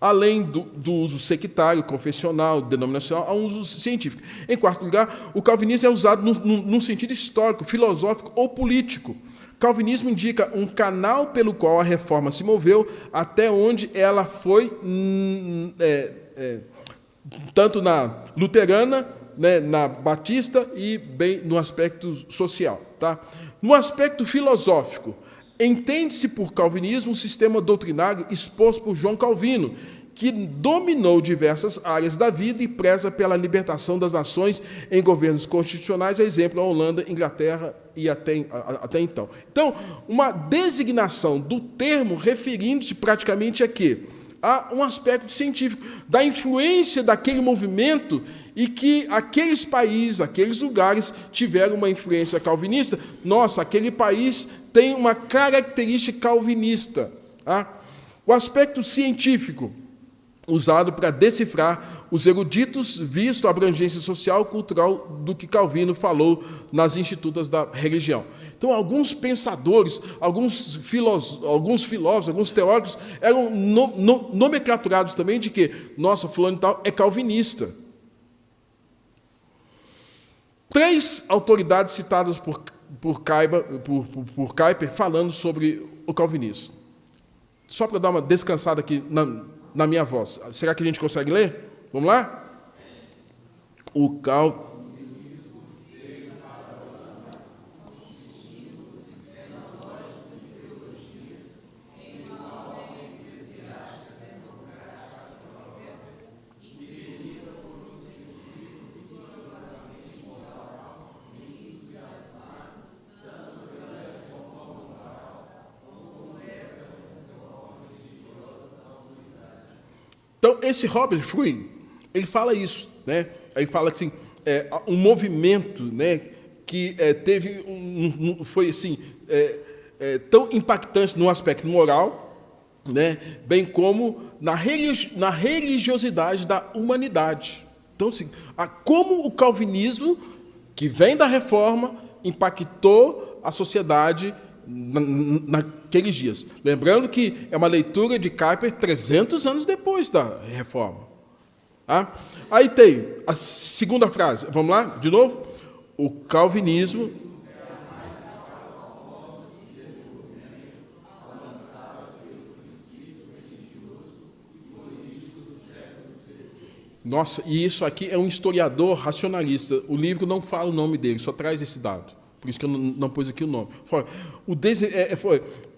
Além do uso sectário, confessional, denominacional, há um uso científico. Em quarto lugar, o calvinismo é usado num sentido histórico, filosófico ou político. Calvinismo indica um canal pelo qual a reforma se moveu até onde ela foi, tanto na luterana, né, na batista e bem no aspecto social. Tá? No aspecto filosófico, entende-se por calvinismo um sistema doutrinário exposto por João Calvino, que dominou diversas áreas da vida e preza pela libertação das nações em governos constitucionais, a exemplo, a Holanda, Inglaterra e até então. Então, uma designação do termo referindo-se praticamente a quê? A um aspecto científico, da influência daquele movimento e que aqueles países, aqueles lugares tiveram uma influência calvinista. Nossa, aquele país tem uma característica calvinista. Tá? O aspecto científico, usado para decifrar os eruditos, visto a abrangência social e cultural do que Calvino falou nas institutas da religião. Então, alguns pensadores, alguns filósofos, alguns teóricos eram nomenclaturados também de que, nossa, fulano e tal é calvinista. 3 autoridades citadas por Kuyper falando sobre o calvinismo. Só para dar uma descansada aqui na minha voz. Será que a gente consegue ler? Vamos lá? Então, esse Robert Fruin, ele fala isso, né? Ele fala assim, um movimento, né, que teve foi assim tão impactante no aspecto moral, né, bem como na religiosidade da humanidade. Então, assim, como o calvinismo, que vem da Reforma, impactou a sociedade naqueles dias. Lembrando que é uma leitura de Kuyper 300 anos depois da Reforma. Tá? Aí tem a segunda frase. Vamos lá, de novo? O calvinismo... Nossa, e isso aqui é um historiador racionalista. O livro não fala o nome dele, só traz esse dado. Por isso que eu não pus aqui o nome.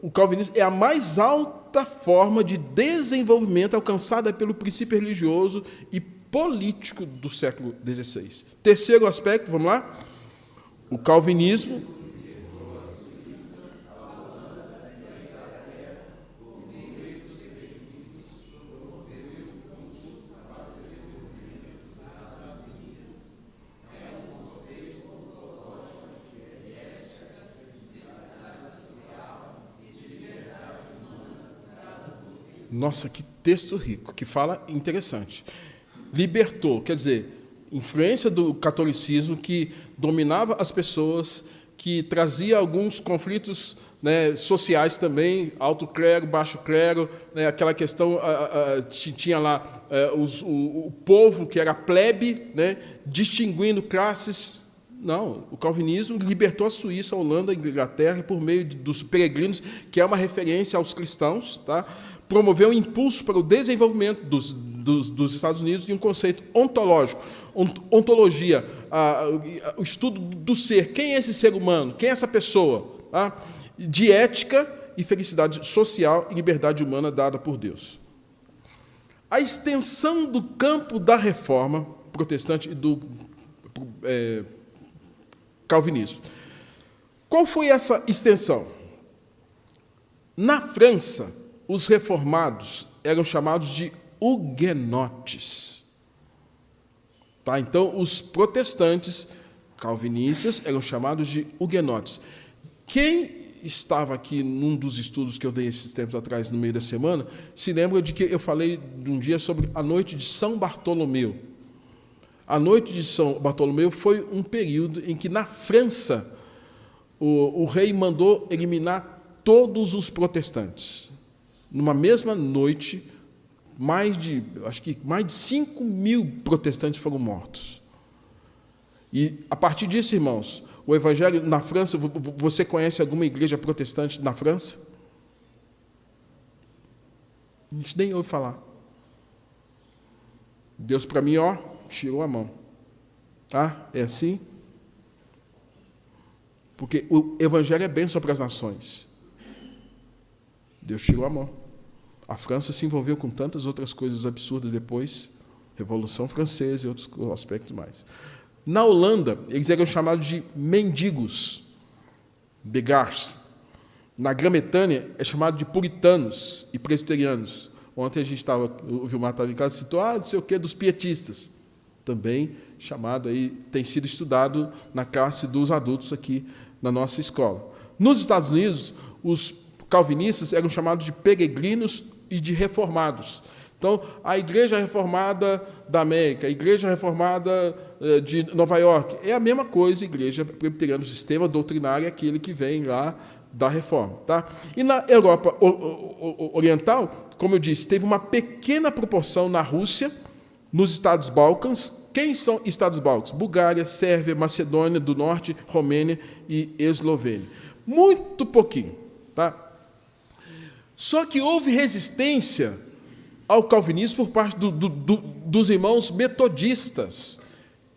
O calvinismo é a mais alta forma de desenvolvimento alcançada pelo princípio religioso e político do século XVI. Terceiro aspecto, vamos lá? O calvinismo... Nossa, que texto rico, que fala interessante. Libertou, quer dizer, influência do catolicismo que dominava as pessoas, que trazia alguns conflitos, né, sociais também, alto clero, baixo clero, né, aquela questão, tinha lá o povo que era plebe, né, distinguindo classes. Não, o calvinismo libertou a Suíça, a Holanda, a Inglaterra, por meio dos peregrinos, que é uma referência aos cristãos, tá? Promoveu um impulso para o desenvolvimento dos Estados Unidos de um conceito ontológico. Ontologia, o estudo do ser. Quem é esse ser humano? Quem é essa pessoa? Tá? De ética e felicidade social e liberdade humana dada por Deus. A extensão do campo da reforma protestante e do calvinismo. Qual foi essa extensão? Na França, os reformados eram chamados de huguenotes. Tá? Então, os protestantes calvinistas eram chamados de huguenotes. Quem estava aqui num dos estudos que eu dei esses tempos atrás, no meio da semana, se lembra de que eu falei de um dia sobre a noite de São Bartolomeu. A noite de São Bartolomeu foi um período em que, na França, o rei mandou eliminar todos os protestantes. Numa mesma noite, mais de 5.000 protestantes foram mortos. E, a partir disso, irmãos, o evangelho na França, você conhece alguma igreja protestante na França? A gente nem ouve falar. Deus, para mim, tirou a mão. Tá? É assim? Porque o evangelho é bênção para as nações. Deus tirou a mão. A França se envolveu com tantas outras coisas absurdas depois, Revolução Francesa e outros aspectos mais. Na Holanda, eles eram chamados de mendigos, begars. Na Grã-Bretanha, é chamado de puritanos e presbiterianos. Ontem a gente o Vilmar estava em casa e citou, não sei o quê, dos pietistas. Também chamado aí, tem sido estudado na classe dos adultos aqui na nossa escola. Nos Estados Unidos, os calvinistas eram chamados de peregrinos e de reformados. Então, a Igreja Reformada da América, a Igreja Reformada de Nova York, é a mesma coisa, a Igreja Presbiteriana, o sistema doutrinário é aquele que vem lá da Reforma. Tá? E na Europa Oriental, como eu disse, teve uma pequena proporção na Rússia, nos Estados Balcãs. Quem são Estados Balcãs? Bulgária, Sérvia, Macedônia do Norte, Romênia e Eslovênia. Muito pouquinho. Tá? Só que houve resistência ao calvinismo por parte dos irmãos metodistas.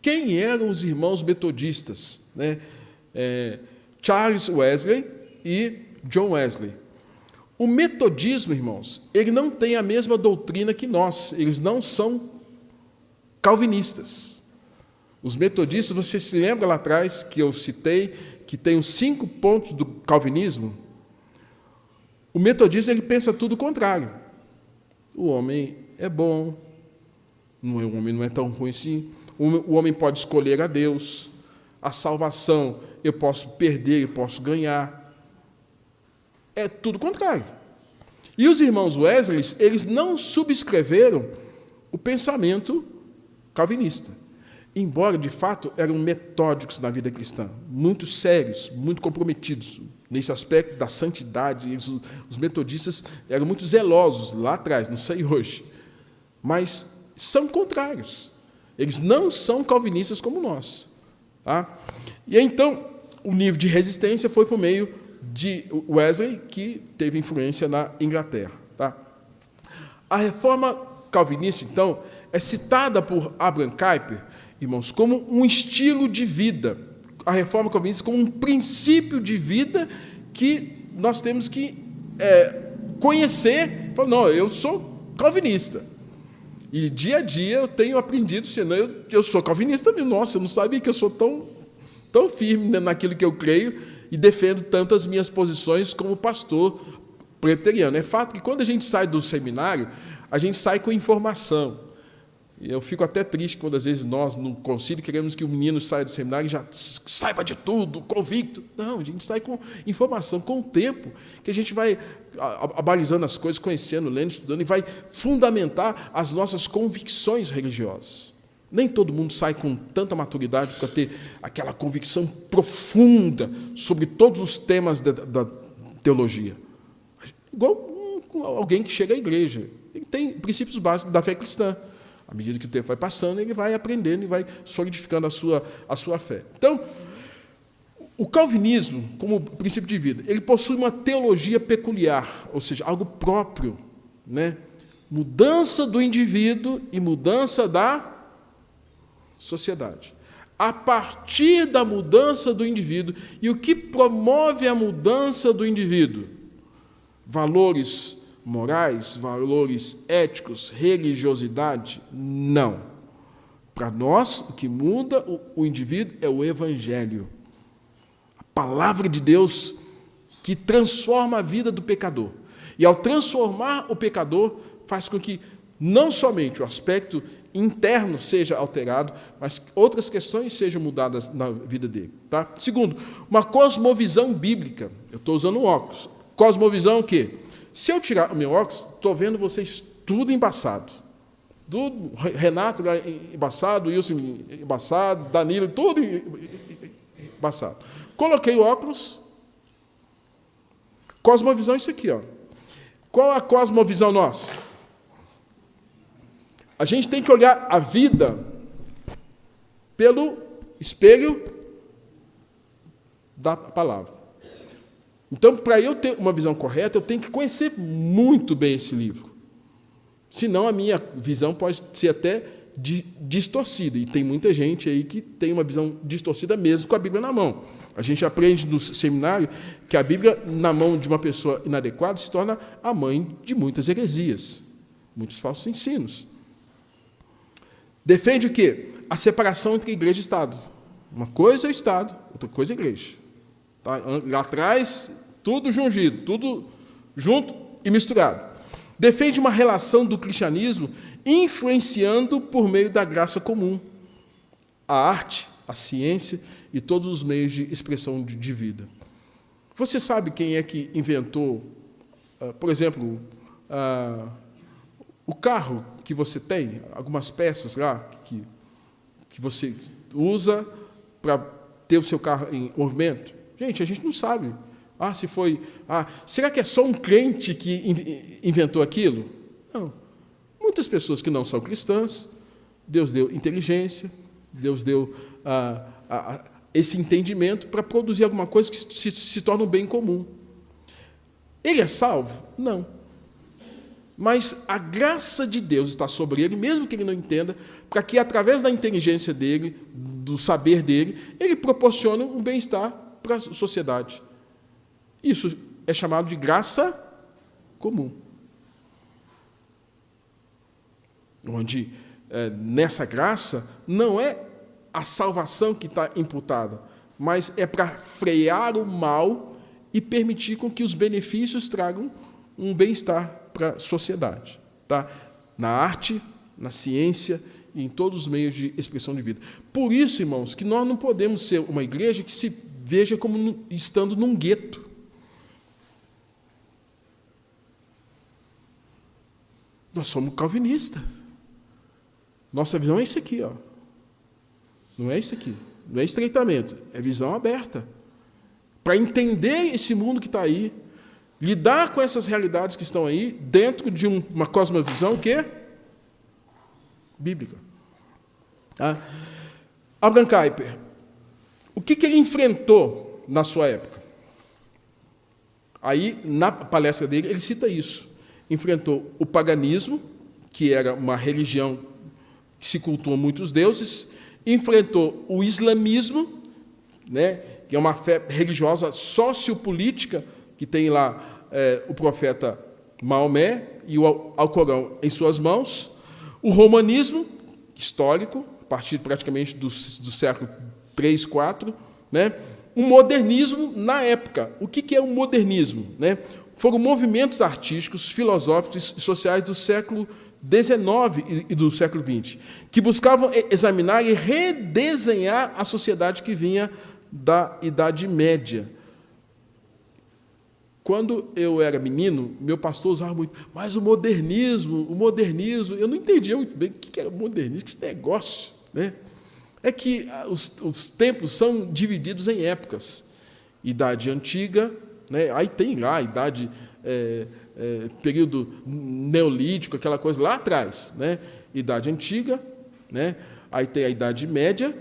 Quem eram os irmãos metodistas? Né? Charles Wesley e John Wesley. O metodismo, irmãos, ele não tem a mesma doutrina que nós. Eles não são calvinistas. Os metodistas, você se lembra lá atrás que eu citei que tem os 5 pontos do calvinismo? O metodismo, ele pensa tudo o contrário. O homem é bom, o homem não é tão ruim assim, o homem pode escolher a Deus, a salvação eu posso perder, eu posso ganhar. É tudo o contrário. E os irmãos Wesley, eles não subscreveram o pensamento calvinista, embora, de fato, eram metódicos na vida cristã, muito sérios, muito comprometidos. nesse aspecto da santidade. Os metodistas eram muito zelosos lá atrás, não sei hoje, mas são contrários. Eles não são calvinistas como nós. Tá? E então, o nível de resistência foi por meio de Wesley, que teve influência na Inglaterra. Tá? A reforma calvinista, então, é citada por Abraham Kuyper, irmãos, como um estilo de vida. A reforma calvinista como um princípio de vida que nós temos que conhecer. Falar, não, eu sou calvinista. E dia a dia eu tenho aprendido, senão eu sou calvinista mesmo. Nossa, eu não sabia que eu sou tão firme naquilo que eu creio e defendo tanto as minhas posições como pastor presbiteriano. É fato que quando a gente sai do seminário, a gente sai com informação. E eu fico até triste quando, às vezes, nós, no concílio, queremos que o menino saia do seminário e já saiba de tudo, convicto. Não, a gente sai com informação, com o tempo, que a gente vai abalizando as coisas, conhecendo, lendo, estudando, e vai fundamentar as nossas convicções religiosas. Nem todo mundo sai com tanta maturidade para ter aquela convicção profunda sobre todos os temas da teologia. Igual alguém que chega à igreja. Ele tem princípios básicos da fé cristã. À medida que o tempo vai passando, ele vai aprendendo e vai solidificando a sua fé. Então, o calvinismo, como princípio de vida, ele possui uma teologia peculiar, ou seja, algo próprio, né? Mudança do indivíduo e mudança da sociedade. A partir da mudança do indivíduo, e o que promove a mudança do indivíduo? Valores morais, valores éticos, religiosidade? Não. Para nós, o que muda o indivíduo é o Evangelho. A palavra de Deus que transforma a vida do pecador. E, ao transformar o pecador, faz com que não somente o aspecto interno seja alterado, mas outras questões sejam mudadas na vida dele. Tá? Segundo, uma cosmovisão bíblica. Eu estou usando um óculos. Cosmovisão o quê? Se eu tirar o meu óculos, estou vendo vocês tudo embaçado. Tudo, Renato embaçado, Wilson embaçado, Danilo, tudo embaçado. Coloquei o óculos. Cosmovisão é isso aqui. Ó. Qual a cosmovisão nossa? A gente tem que olhar a vida pelo espelho da palavra. Então, para eu ter uma visão correta, eu tenho que conhecer muito bem esse livro. Senão, a minha visão pode ser até distorcida. E tem muita gente aí que tem uma visão distorcida mesmo com a Bíblia na mão. A gente aprende no seminário que a Bíblia, na mão de uma pessoa inadequada, se torna a mãe de muitas heresias, muitos falsos ensinos. Defende o quê? A separação entre igreja e Estado. Uma coisa é o Estado, outra coisa é a igreja. Tá? Lá atrás, tudo jungido, tudo junto e misturado. Defende uma relação do cristianismo influenciando por meio da graça comum a arte, a ciência e todos os meios de expressão de vida. Você sabe quem é que inventou, por exemplo, o carro que você tem, algumas peças lá que você usa para ter o seu carro em movimento? Gente, a gente não sabe. Será que é só um crente que inventou aquilo? Não. Muitas pessoas que não são cristãs, Deus deu inteligência, Deus deu esse entendimento para produzir alguma coisa que se torna um bem comum. Ele é salvo? Não. Mas a graça de Deus está sobre ele, mesmo que ele não entenda, para que, através da inteligência dele, do saber dele, ele proporcione um bem-estar para a sociedade. Isso é chamado de graça comum. Onde, nessa graça, não é a salvação que está imputada, mas é para frear o mal e permitir com que os benefícios tragam um bem-estar para a sociedade. Tá? Na arte, na ciência e em todos os meios de expressão de vida. Por isso, irmãos, que nós não podemos ser uma igreja que se veja como estando num gueto. Nós somos calvinistas. Nossa visão é isso aqui, ó. Não é isso aqui. Não é estreitamento, é visão aberta. para entender esse mundo que está aí, lidar com essas realidades que estão aí, dentro de uma cosmovisão que é bíblica. Tá? Abraham Kuyper, o que ele enfrentou na sua época? Aí, na palestra dele, ele cita isso. Enfrentou o paganismo, que era uma religião que se cultua muitos deuses, enfrentou o islamismo, né, que é uma fé religiosa sociopolítica, que tem lá o profeta Maomé e o Alcorão em suas mãos, o romanismo histórico, a partir praticamente do século 3, 4, né, o modernismo na época. O que é o modernismo? Né? Foram movimentos artísticos, filosóficos e sociais do século XIX e do século XX, que buscavam examinar e redesenhar a sociedade que vinha da Idade Média. Quando eu era menino, meu pastor usava muito, mas o modernismo, eu não entendia muito bem o que era modernismo, que esse negócio, né? É que os tempos são divididos em épocas. Idade antiga, né? Aí tem lá a idade, período neolítico, aquela coisa lá atrás, né? Idade antiga, né? Aí tem a Idade Média,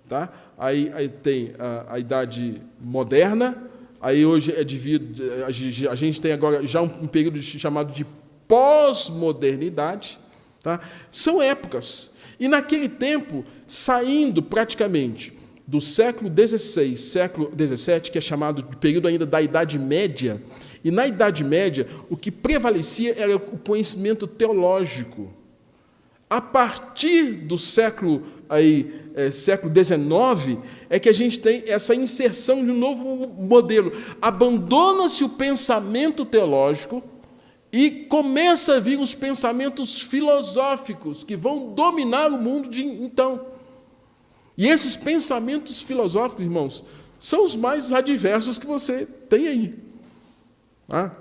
tá? Aí tem a Idade Moderna. Aí hoje a gente tem agora já um período chamado de pós-modernidade. Tá? São épocas. E naquele tempo, saindo praticamente do século XVI, século XVII, que é chamado de período ainda da Idade Média, e na Idade Média o que prevalecia era o conhecimento teológico. A partir do século XIX, é que a gente tem essa inserção de um novo modelo. Abandona-se o pensamento teológico e começa a vir os pensamentos filosóficos que vão dominar o mundo de então. E esses pensamentos filosóficos, irmãos, são os mais adversos que você tem aí. Tá?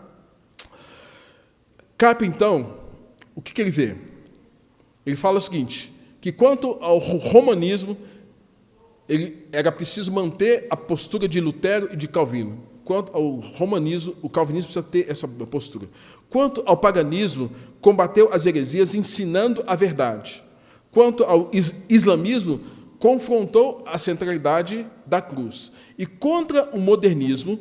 Kuyper, então, o que ele vê? Ele fala o seguinte, que quanto ao romanismo, era preciso manter a postura de Lutero e de Calvino. Quanto ao romanismo, o calvinismo precisa ter essa postura. Quanto ao paganismo, combateu as heresias ensinando a verdade. Quanto ao islamismo, confrontou a centralidade da cruz. E contra o modernismo,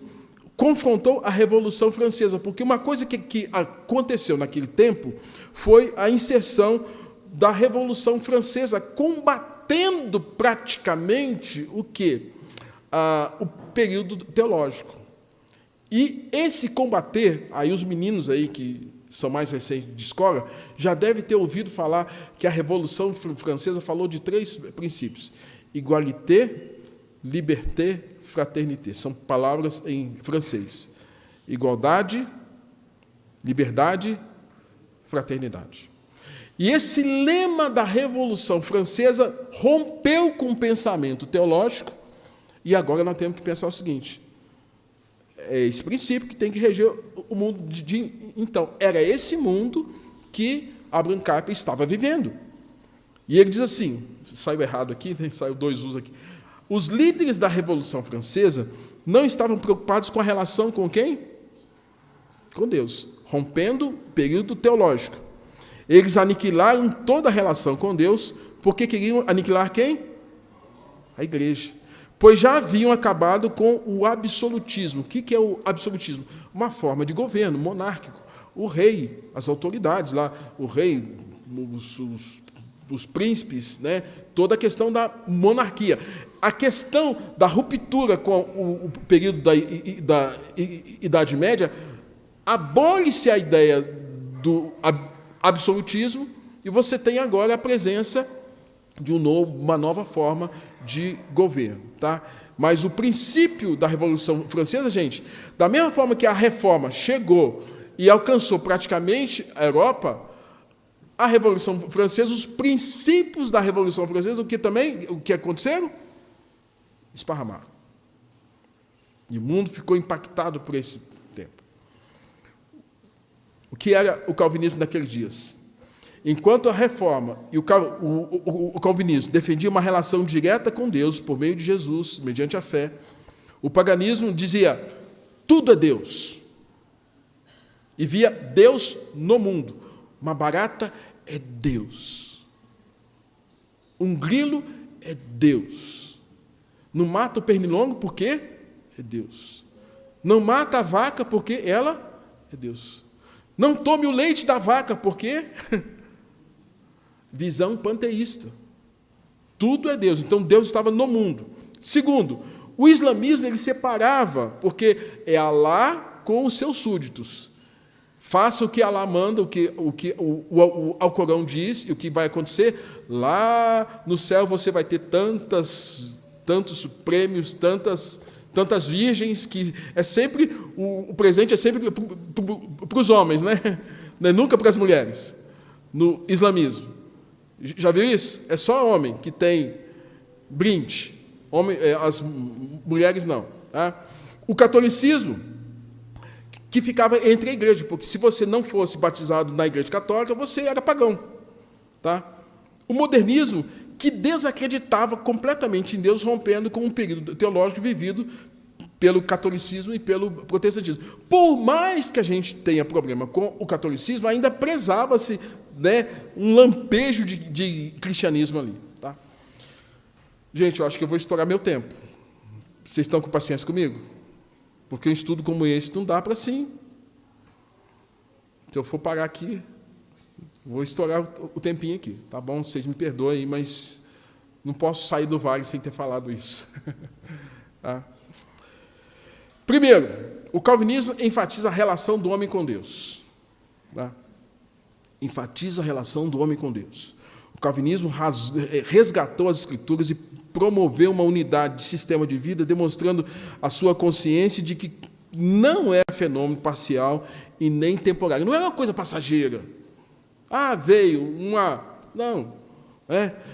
confrontou a Revolução Francesa, porque uma coisa que aconteceu naquele tempo foi a inserção da Revolução Francesa, combatendo praticamente o quê? O período teológico. E esse combater, aí os meninos aí que são mais recentes de escola, já devem ter ouvido falar que a Revolução Francesa falou de 3 princípios: égalité, liberté, fraternité. São palavras em francês. Igualdade, liberdade, fraternidade. E esse lema da Revolução Francesa rompeu com o pensamento teológico, e agora nós temos que pensar o seguinte: é esse princípio que tem que reger o mundo então. Era esse mundo que Abraham Kuyper estava vivendo. E ele diz assim, saiu errado aqui, né? Saiu 2 U's aqui. Os líderes da Revolução Francesa não estavam preocupados com a relação com quem? Com Deus, rompendo o período teológico. Eles aniquilaram toda a relação com Deus, porque queriam aniquilar quem? A igreja. Pois já haviam acabado com o absolutismo. O que é o absolutismo? Uma forma de governo monárquico. O rei, as autoridades lá, o rei, os príncipes, né? Toda a questão da monarquia. A questão da ruptura com o período da Idade Média, abole-se a ideia do absolutismo e você tem agora a presença de uma nova forma de governo. Tá? Mas o princípio da Revolução Francesa, gente, da mesma forma que a Reforma chegou e alcançou praticamente a Europa, a Revolução Francesa, os princípios da Revolução Francesa, o que aconteceram? Esparramaram. E o mundo ficou impactado por esse tempo. O que era o calvinismo naqueles dias? Enquanto a Reforma e o calvinismo defendiam uma relação direta com Deus por meio de Jesus, mediante a fé, O paganismo dizia, tudo é Deus. E via Deus no mundo. Uma barata é Deus. Um grilo é Deus. Não mata o pernilongo porque é Deus. Não mata a vaca porque ela é Deus. Não tome o leite da vaca porque visão panteísta. Tudo é Deus. Então Deus estava no mundo. Segundo, o islamismo ele separava, porque é Alá com os seus súditos. Faça o que Alá manda, o que o Alcorão diz, e o que vai acontecer. Lá no céu você vai ter tantos prêmios, tantas virgens, que é sempre, o presente é sempre para os homens, né? Nunca para as mulheres, no islamismo. Já viu isso? É só homem que tem brinde, as mulheres não. Tá? O catolicismo, que ficava entre a igreja, porque se você não fosse batizado na igreja católica, você era pagão. Tá? O modernismo, que desacreditava completamente em Deus, rompendo com um período teológico vivido pelo catolicismo e pelo protestantismo. Por mais que a gente tenha problema com o catolicismo, ainda prezava-se, né, um lampejo de cristianismo ali. Tá? Gente, eu acho que eu vou estourar meu tempo. Vocês estão com paciência comigo? Porque um estudo como esse não dá para assim. Se eu for parar aqui, vou estourar o tempinho aqui. Tá bom? Vocês me perdoem, mas não posso sair do vale sem ter falado isso. Tá? Primeiro, o calvinismo enfatiza a relação do homem com Deus. Tá? Enfatiza a relação do homem com Deus. O calvinismo resgatou as Escrituras e promoveu uma unidade de sistema de vida, demonstrando a sua consciência de que não é fenômeno parcial e nem temporário. Não é uma coisa passageira. Veio uma... Não.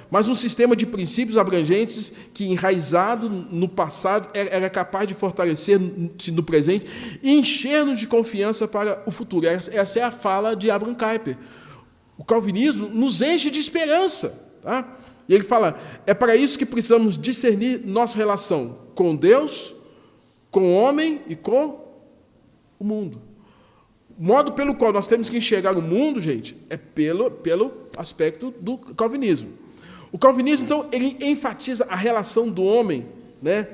Mas um sistema de princípios abrangentes que, enraizado no passado, era capaz de fortalecer-se no presente e encher-nos de confiança para o futuro. Essa é a fala de Abraham Kuyper. O calvinismo nos enche de esperança. Tá? E ele fala, é para isso que precisamos discernir nossa relação com Deus, com o homem e com o mundo. O modo pelo qual nós temos que enxergar o mundo, gente, é pelo aspecto do calvinismo. O calvinismo, então, ele enfatiza a relação do homem, né,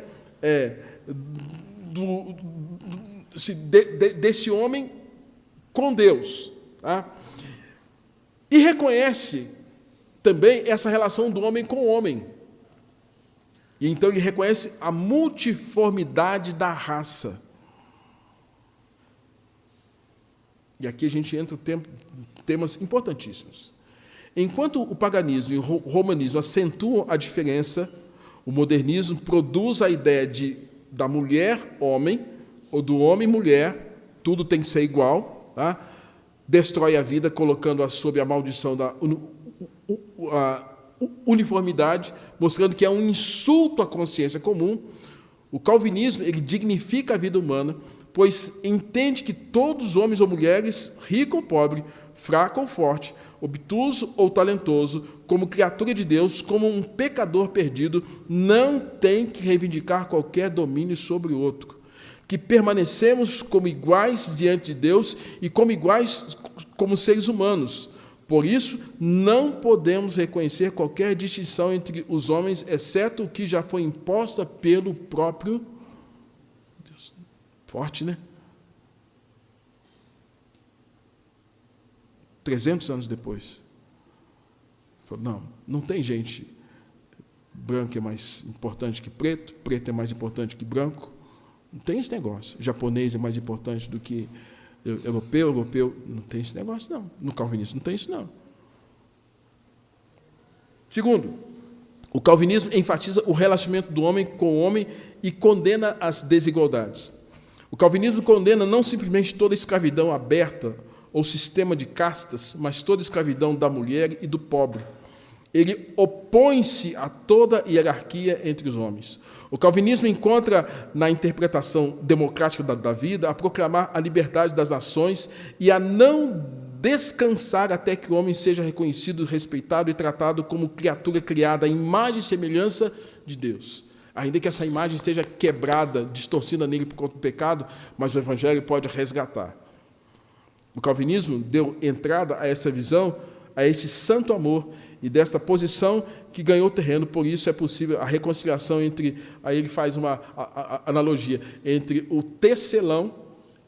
desse homem com Deus. Tá? E reconhece também essa relação do homem com o homem. E então ele reconhece a multiformidade da raça. E aqui a gente entra em temas importantíssimos. Enquanto o paganismo e o romanismo acentuam a diferença, o modernismo produz a ideia da mulher-homem, ou do homem-mulher, tudo tem que ser igual, tá? Destrói a vida, colocando-a sob a maldição da uniformidade, mostrando que é um insulto à consciência comum. O calvinismo ele dignifica a vida humana, pois entende que todos os homens ou mulheres, rico ou pobre, fraco ou forte, obtuso ou talentoso, como criatura de Deus, como um pecador perdido, não tem que reivindicar qualquer domínio sobre o outro, que permanecemos como iguais diante de Deus e como iguais como seres humanos. Por isso, não podemos reconhecer qualquer distinção entre os homens, exceto o que já foi imposta pelo próprio Deus. Forte, né? 300 anos depois. Não tem gente. Branco é mais importante que preto, preto é mais importante que branco. Não tem esse negócio. Japonês é mais importante do que europeu. Não tem esse negócio, não. No calvinismo não tem isso, não. Segundo, o calvinismo enfatiza o relacionamento do homem com o homem e condena as desigualdades. O calvinismo condena não simplesmente toda escravidão aberta ou sistema de castas, mas toda escravidão da mulher e do pobre. Ele opõe-se a toda hierarquia entre os homens. O calvinismo encontra na interpretação democrática da vida a proclamar a liberdade das nações e a não descansar até que o homem seja reconhecido, respeitado e tratado como criatura criada à imagem e semelhança de Deus. Ainda que essa imagem esteja quebrada, distorcida nele por conta do pecado, mas o Evangelho pode resgatar. O calvinismo deu entrada a essa visão, a este santo amor, e desta posição que ganhou terreno, por isso é possível a reconciliação entre, aí ele faz uma analogia, entre o tecelão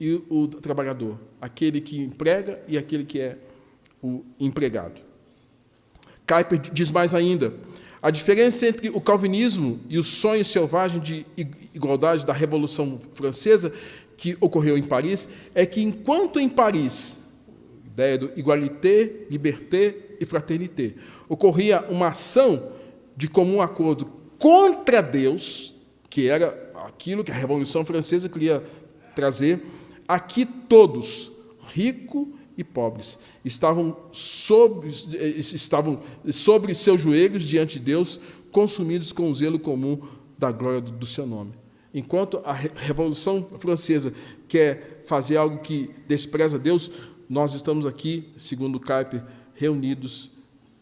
e o trabalhador, aquele que emprega e aquele que é o empregado. Kuyper diz mais ainda, a diferença entre o calvinismo e o sonho selvagem de igualdade da Revolução Francesa, que ocorreu em Paris, é que, enquanto em Paris, a ideia do égalité, liberté e fraternité, ocorria uma ação de comum acordo contra Deus, que era aquilo que a Revolução Francesa queria trazer, aqui todos, ricos e pobres, estavam sobre seus joelhos diante de Deus, consumidos com o zelo comum da glória do seu nome. Enquanto a Revolução Francesa quer fazer algo que despreza Deus, nós estamos aqui, segundo Kuyper, reunidos,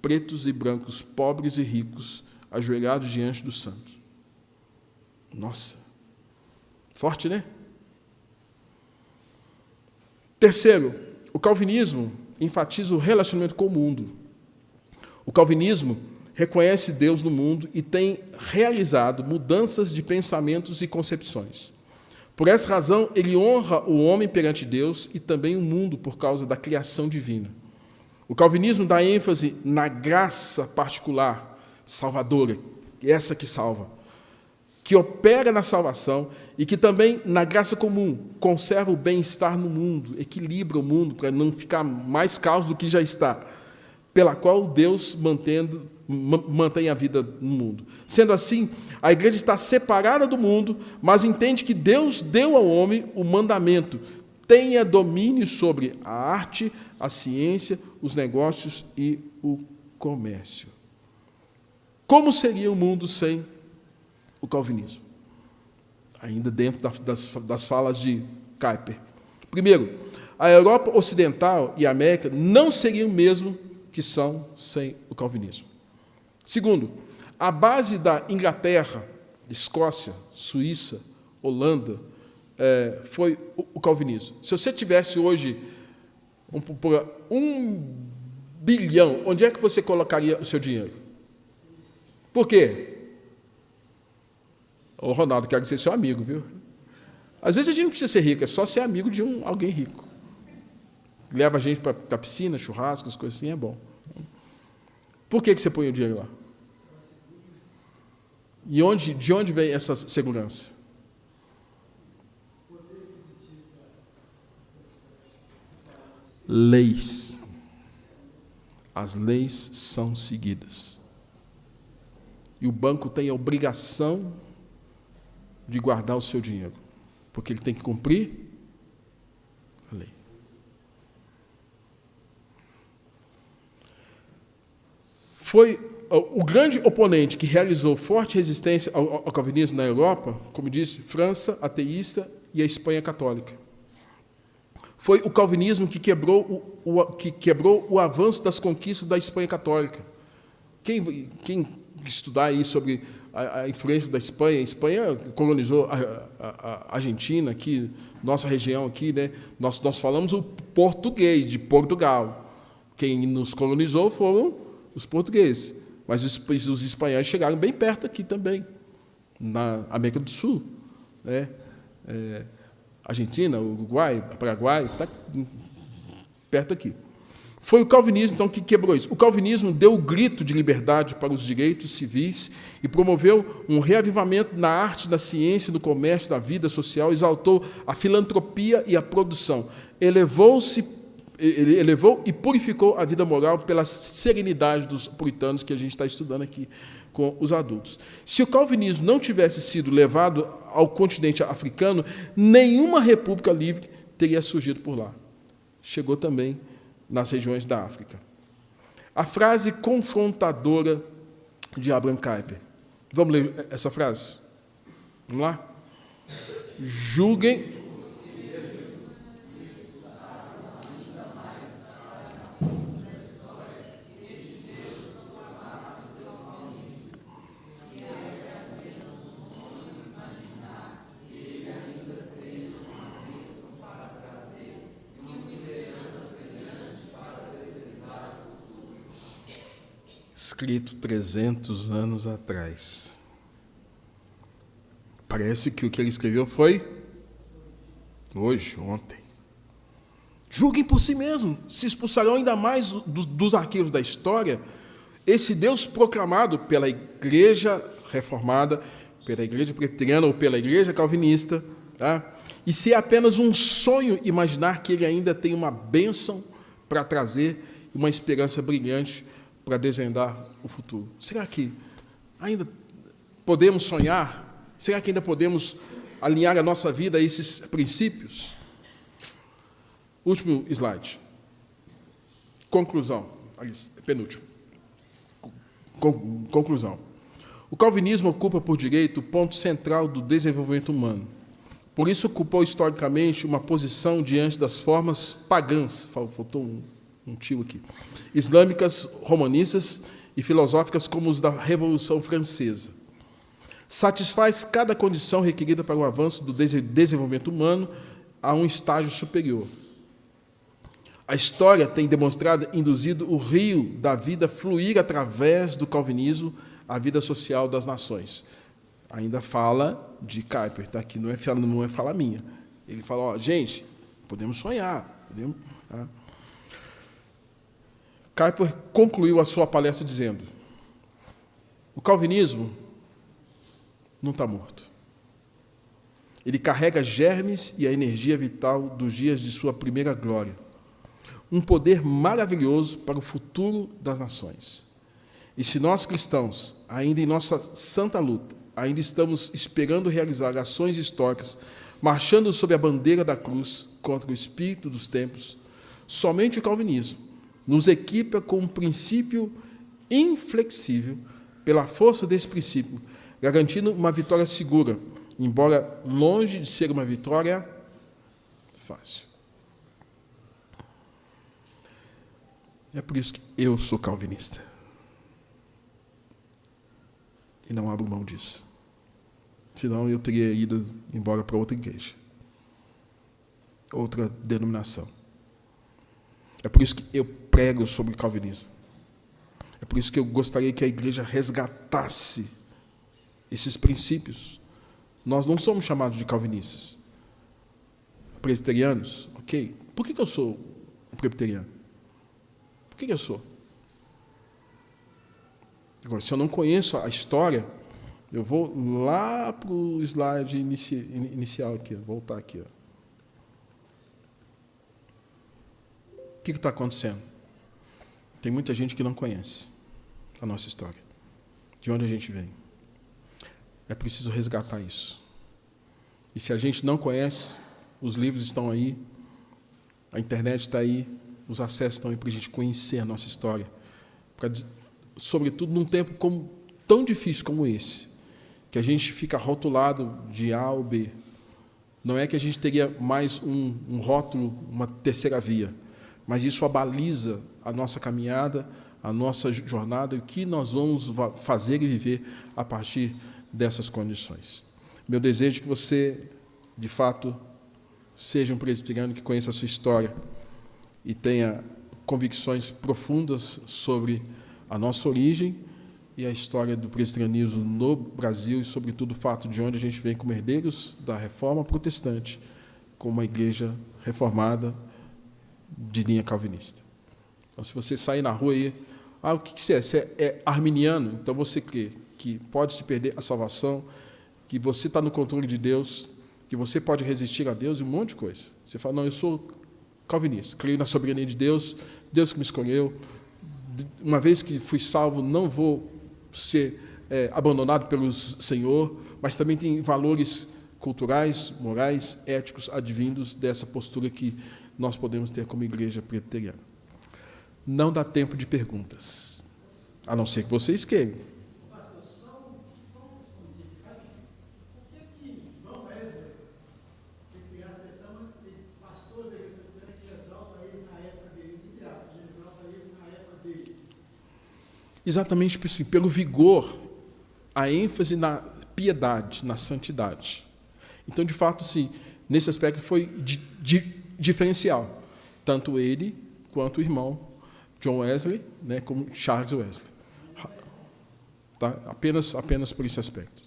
pretos e brancos, pobres e ricos, ajoelhados diante do santo. Nossa, forte, né? Terceiro, o calvinismo enfatiza o relacionamento com o mundo. O calvinismo reconhece Deus no mundo e tem realizado mudanças de pensamentos e concepções. Por essa razão, ele honra o homem perante Deus e também o mundo por causa da criação divina. O calvinismo dá ênfase na graça particular, salvadora, essa que salva, que opera na salvação e que também, na graça comum, conserva o bem-estar no mundo, equilibra o mundo para não ficar mais caos do que já está, pela qual Deus mantém a vida no mundo. Sendo assim, a igreja está separada do mundo, mas entende que Deus deu ao homem o mandamento: tenha domínio sobre a arte, a ciência, os negócios e o comércio. Como seria o mundo sem o calvinismo? Ainda dentro das falas de Kuyper. Primeiro, a Europa Ocidental e a América não seriam o mesmo que são sem o calvinismo. Segundo, a base da Inglaterra, Escócia, Suíça, Holanda, foi o calvinismo. Se você tivesse hoje $1 bilhão, onde é que você colocaria o seu dinheiro? Por quê? Ô, Ronaldo, quero ser seu amigo, viu? Às vezes a gente não precisa ser rico, é só ser amigo de alguém rico. Leva a gente para a piscina, churrasco, as coisas assim, é bom. Por que você põe o dinheiro lá? E de onde vem essa segurança? Leis. As leis são seguidas. E o banco tem a obrigação de guardar o seu dinheiro, porque ele tem que cumprir a lei. Foi o grande oponente que realizou forte resistência ao calvinismo na Europa, como disse, França, ateísta, e a Espanha católica. Foi o calvinismo que quebrou o avanço das conquistas da Espanha católica. Quem estudar aí sobre a influência da Espanha, a Espanha colonizou a Argentina, aqui, nossa região aqui, né? Nós falamos o português de Portugal. Quem nos colonizou foram os portugueses, mas os espanhóis chegaram bem perto aqui também, na América do Sul, né? Argentina, Uruguai, Paraguai, está perto aqui. Foi o calvinismo, então, que quebrou isso. O calvinismo deu o grito de liberdade para os direitos civis e promoveu um reavivamento na arte, na ciência, no comércio, na vida social, exaltou a filantropia e a produção, elevou e purificou a vida moral pela serenidade dos puritanos que a gente está estudando aqui com os adultos. Se o calvinismo não tivesse sido levado ao continente africano, nenhuma república livre teria surgido por lá. Chegou também nas regiões da África. A frase confrontadora de Abraham Kuyper. Vamos ler essa frase? Vamos lá? Julguem. escrito 300 anos atrás. Parece que o que ele escreveu foi hoje, ontem. Julguem por si mesmos, se expulsarão ainda mais dos arquivos da história esse Deus proclamado pela Igreja Reformada, pela Igreja Presbiteriana ou pela Igreja Calvinista, tá? E se é apenas um sonho imaginar que ele ainda tem uma bênção para trazer, uma esperança brilhante para desvendar o futuro. Será que ainda podemos sonhar? Será que ainda podemos alinhar a nossa vida a esses princípios? Último slide. Conclusão. Penúltimo. Conclusão. O calvinismo ocupa por direito o ponto central do desenvolvimento humano. Por isso ocupou historicamente uma posição diante das formas pagãs, faltou um tio aqui, islâmicas, romanistas e filosóficas como os da Revolução Francesa. Satisfaz cada condição requerida para o avanço do desenvolvimento humano a um estágio superior. A história tem demonstrado, induzido o rio da vida fluir através do calvinismo à vida social das nações. Ainda fala de Kuyper, tá? Aqui não é fala minha. Ele fala, ó, gente, podemos sonhar. Podemos, tá? Kuyper concluiu a sua palestra dizendo: o calvinismo não está morto. Ele carrega germes e a energia vital dos dias de sua primeira glória. Um poder maravilhoso para o futuro das nações. E se nós cristãos, ainda em nossa santa luta, ainda estamos esperando realizar ações históricas, marchando sob a bandeira da cruz contra o espírito dos tempos, somente o calvinismo nos equipa com um princípio inflexível, pela força desse princípio, garantindo uma vitória segura, embora longe de ser uma vitória fácil. É por isso que eu sou calvinista. E não abro mão disso. Senão eu teria ido embora para outra igreja. Outra denominação. É por isso que eu prego sobre o calvinismo. É por isso que eu gostaria que a igreja resgatasse esses princípios. Nós não somos chamados de calvinistas. Presbiterianos, ok? Por que eu sou um presbiteriano? Por que eu sou? Agora, se eu não conheço a história, eu vou lá para o slide inicial aqui, voltar aqui. Ó. O que está acontecendo? Tem muita gente que não conhece a nossa história, de onde a gente vem. É preciso resgatar isso. E se a gente não conhece, os livros estão aí, a internet está aí, os acessos estão aí para a gente conhecer a nossa história. Sobretudo num tempo tão difícil como esse, que a gente fica rotulado de A ou B. Não é que a gente teria mais um rótulo, uma terceira via, mas isso abaliza a nossa caminhada, a nossa jornada, e o que nós vamos fazer e viver a partir dessas condições. Meu desejo é que você, de fato, seja um presbiteriano que conheça a sua história e tenha convicções profundas sobre a nossa origem e a história do presbiterianismo no Brasil e, sobretudo, o fato de onde a gente vem como herdeiros da Reforma Protestante, como uma igreja reformada de linha calvinista. Então, se você sair na rua aí, o que você é? Você é arminiano, então você crê que pode se perder a salvação, que você está no controle de Deus, que você pode resistir a Deus e um monte de coisa. Você fala, não, eu sou calvinista, creio na soberania de Deus, Deus que me escolheu, uma vez que fui salvo, não vou ser abandonado pelo Senhor, mas também tem valores culturais, morais, éticos, advindos dessa postura que nós podemos ter como igreja presbiteriana. Não dá tempo de perguntas, a não ser que vocês queiram. Pastor, só um responsivo. Por que João Wesley, que criança é tão pastor da igreja presbiteriana, que exalta ele na época dele, exalta ele na época dele? Exatamente assim, pelo vigor, a ênfase na piedade, na santidade. Então, de fato, sim, nesse aspecto foi diferencial, tanto ele quanto o irmão John Wesley, né, como Charles Wesley. tá? Apenas por esse aspecto.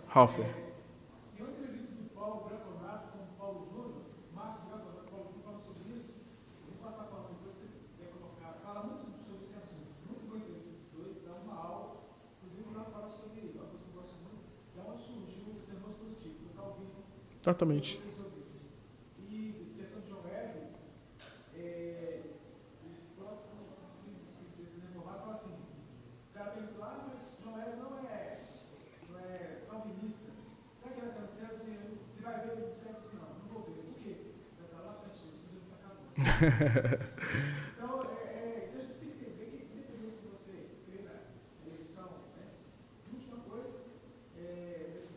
Ralph. Em uma entrevista do Paulo Braconato com o Paulo Júnior, Marcos Braconato, Paulo Júnior fala sobre isso. Eu vou passar a palavra depois, se você quiser colocar. Fala muito sobre esse assunto. Muito boa entrevista dos dois, dá uma aula. Inclusive, lá fala sobre uma coisa que eu gosto muito, que é onde surgiu os irmãos positivos. Eu estava ouvindo Exatamente. sobre isso. E questão de John Wesley, esse reformado fala assim: o cara perguntou, mas John Wesley não é calvinista. Será que ele está no céu? Você vai ver ele no céu? Não vou ver. Por quê? Vai estar lá perto de Jesus, ele está acabando. Então, a gente tem que entender que, independente se você crê na eleição, né? Última coisa,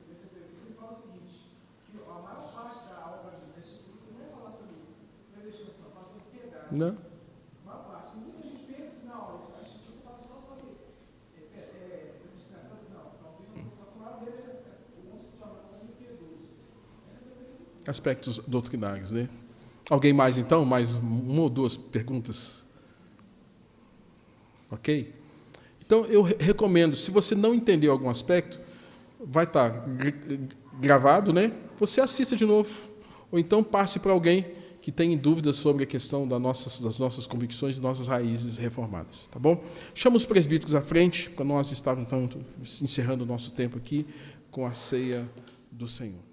nessa entrevista, ele fala o seguinte: que a maior parte da obra de Jesus não é falar sobre predestinação, fala sobre piedade. Não. A maior parte. Muita gente pensa assim, não, a Instituto fala só sobre predestinação. Não, a preocupação maior dele é o mundo se tornar como piedoso. Essa é a coisa. Aspectos doutrinários, né? Alguém mais, então? Mais uma ou duas perguntas? Ok? Então, eu recomendo, se você não entendeu algum aspecto, vai estar gravado, né? Você assista de novo. Ou então passe para alguém que tem dúvidas sobre a questão das nossas convicções e nossas raízes reformadas. Tá bom? Chama os presbíteros à frente, para nós estarmos, então, encerrando o nosso tempo aqui com a ceia do Senhor.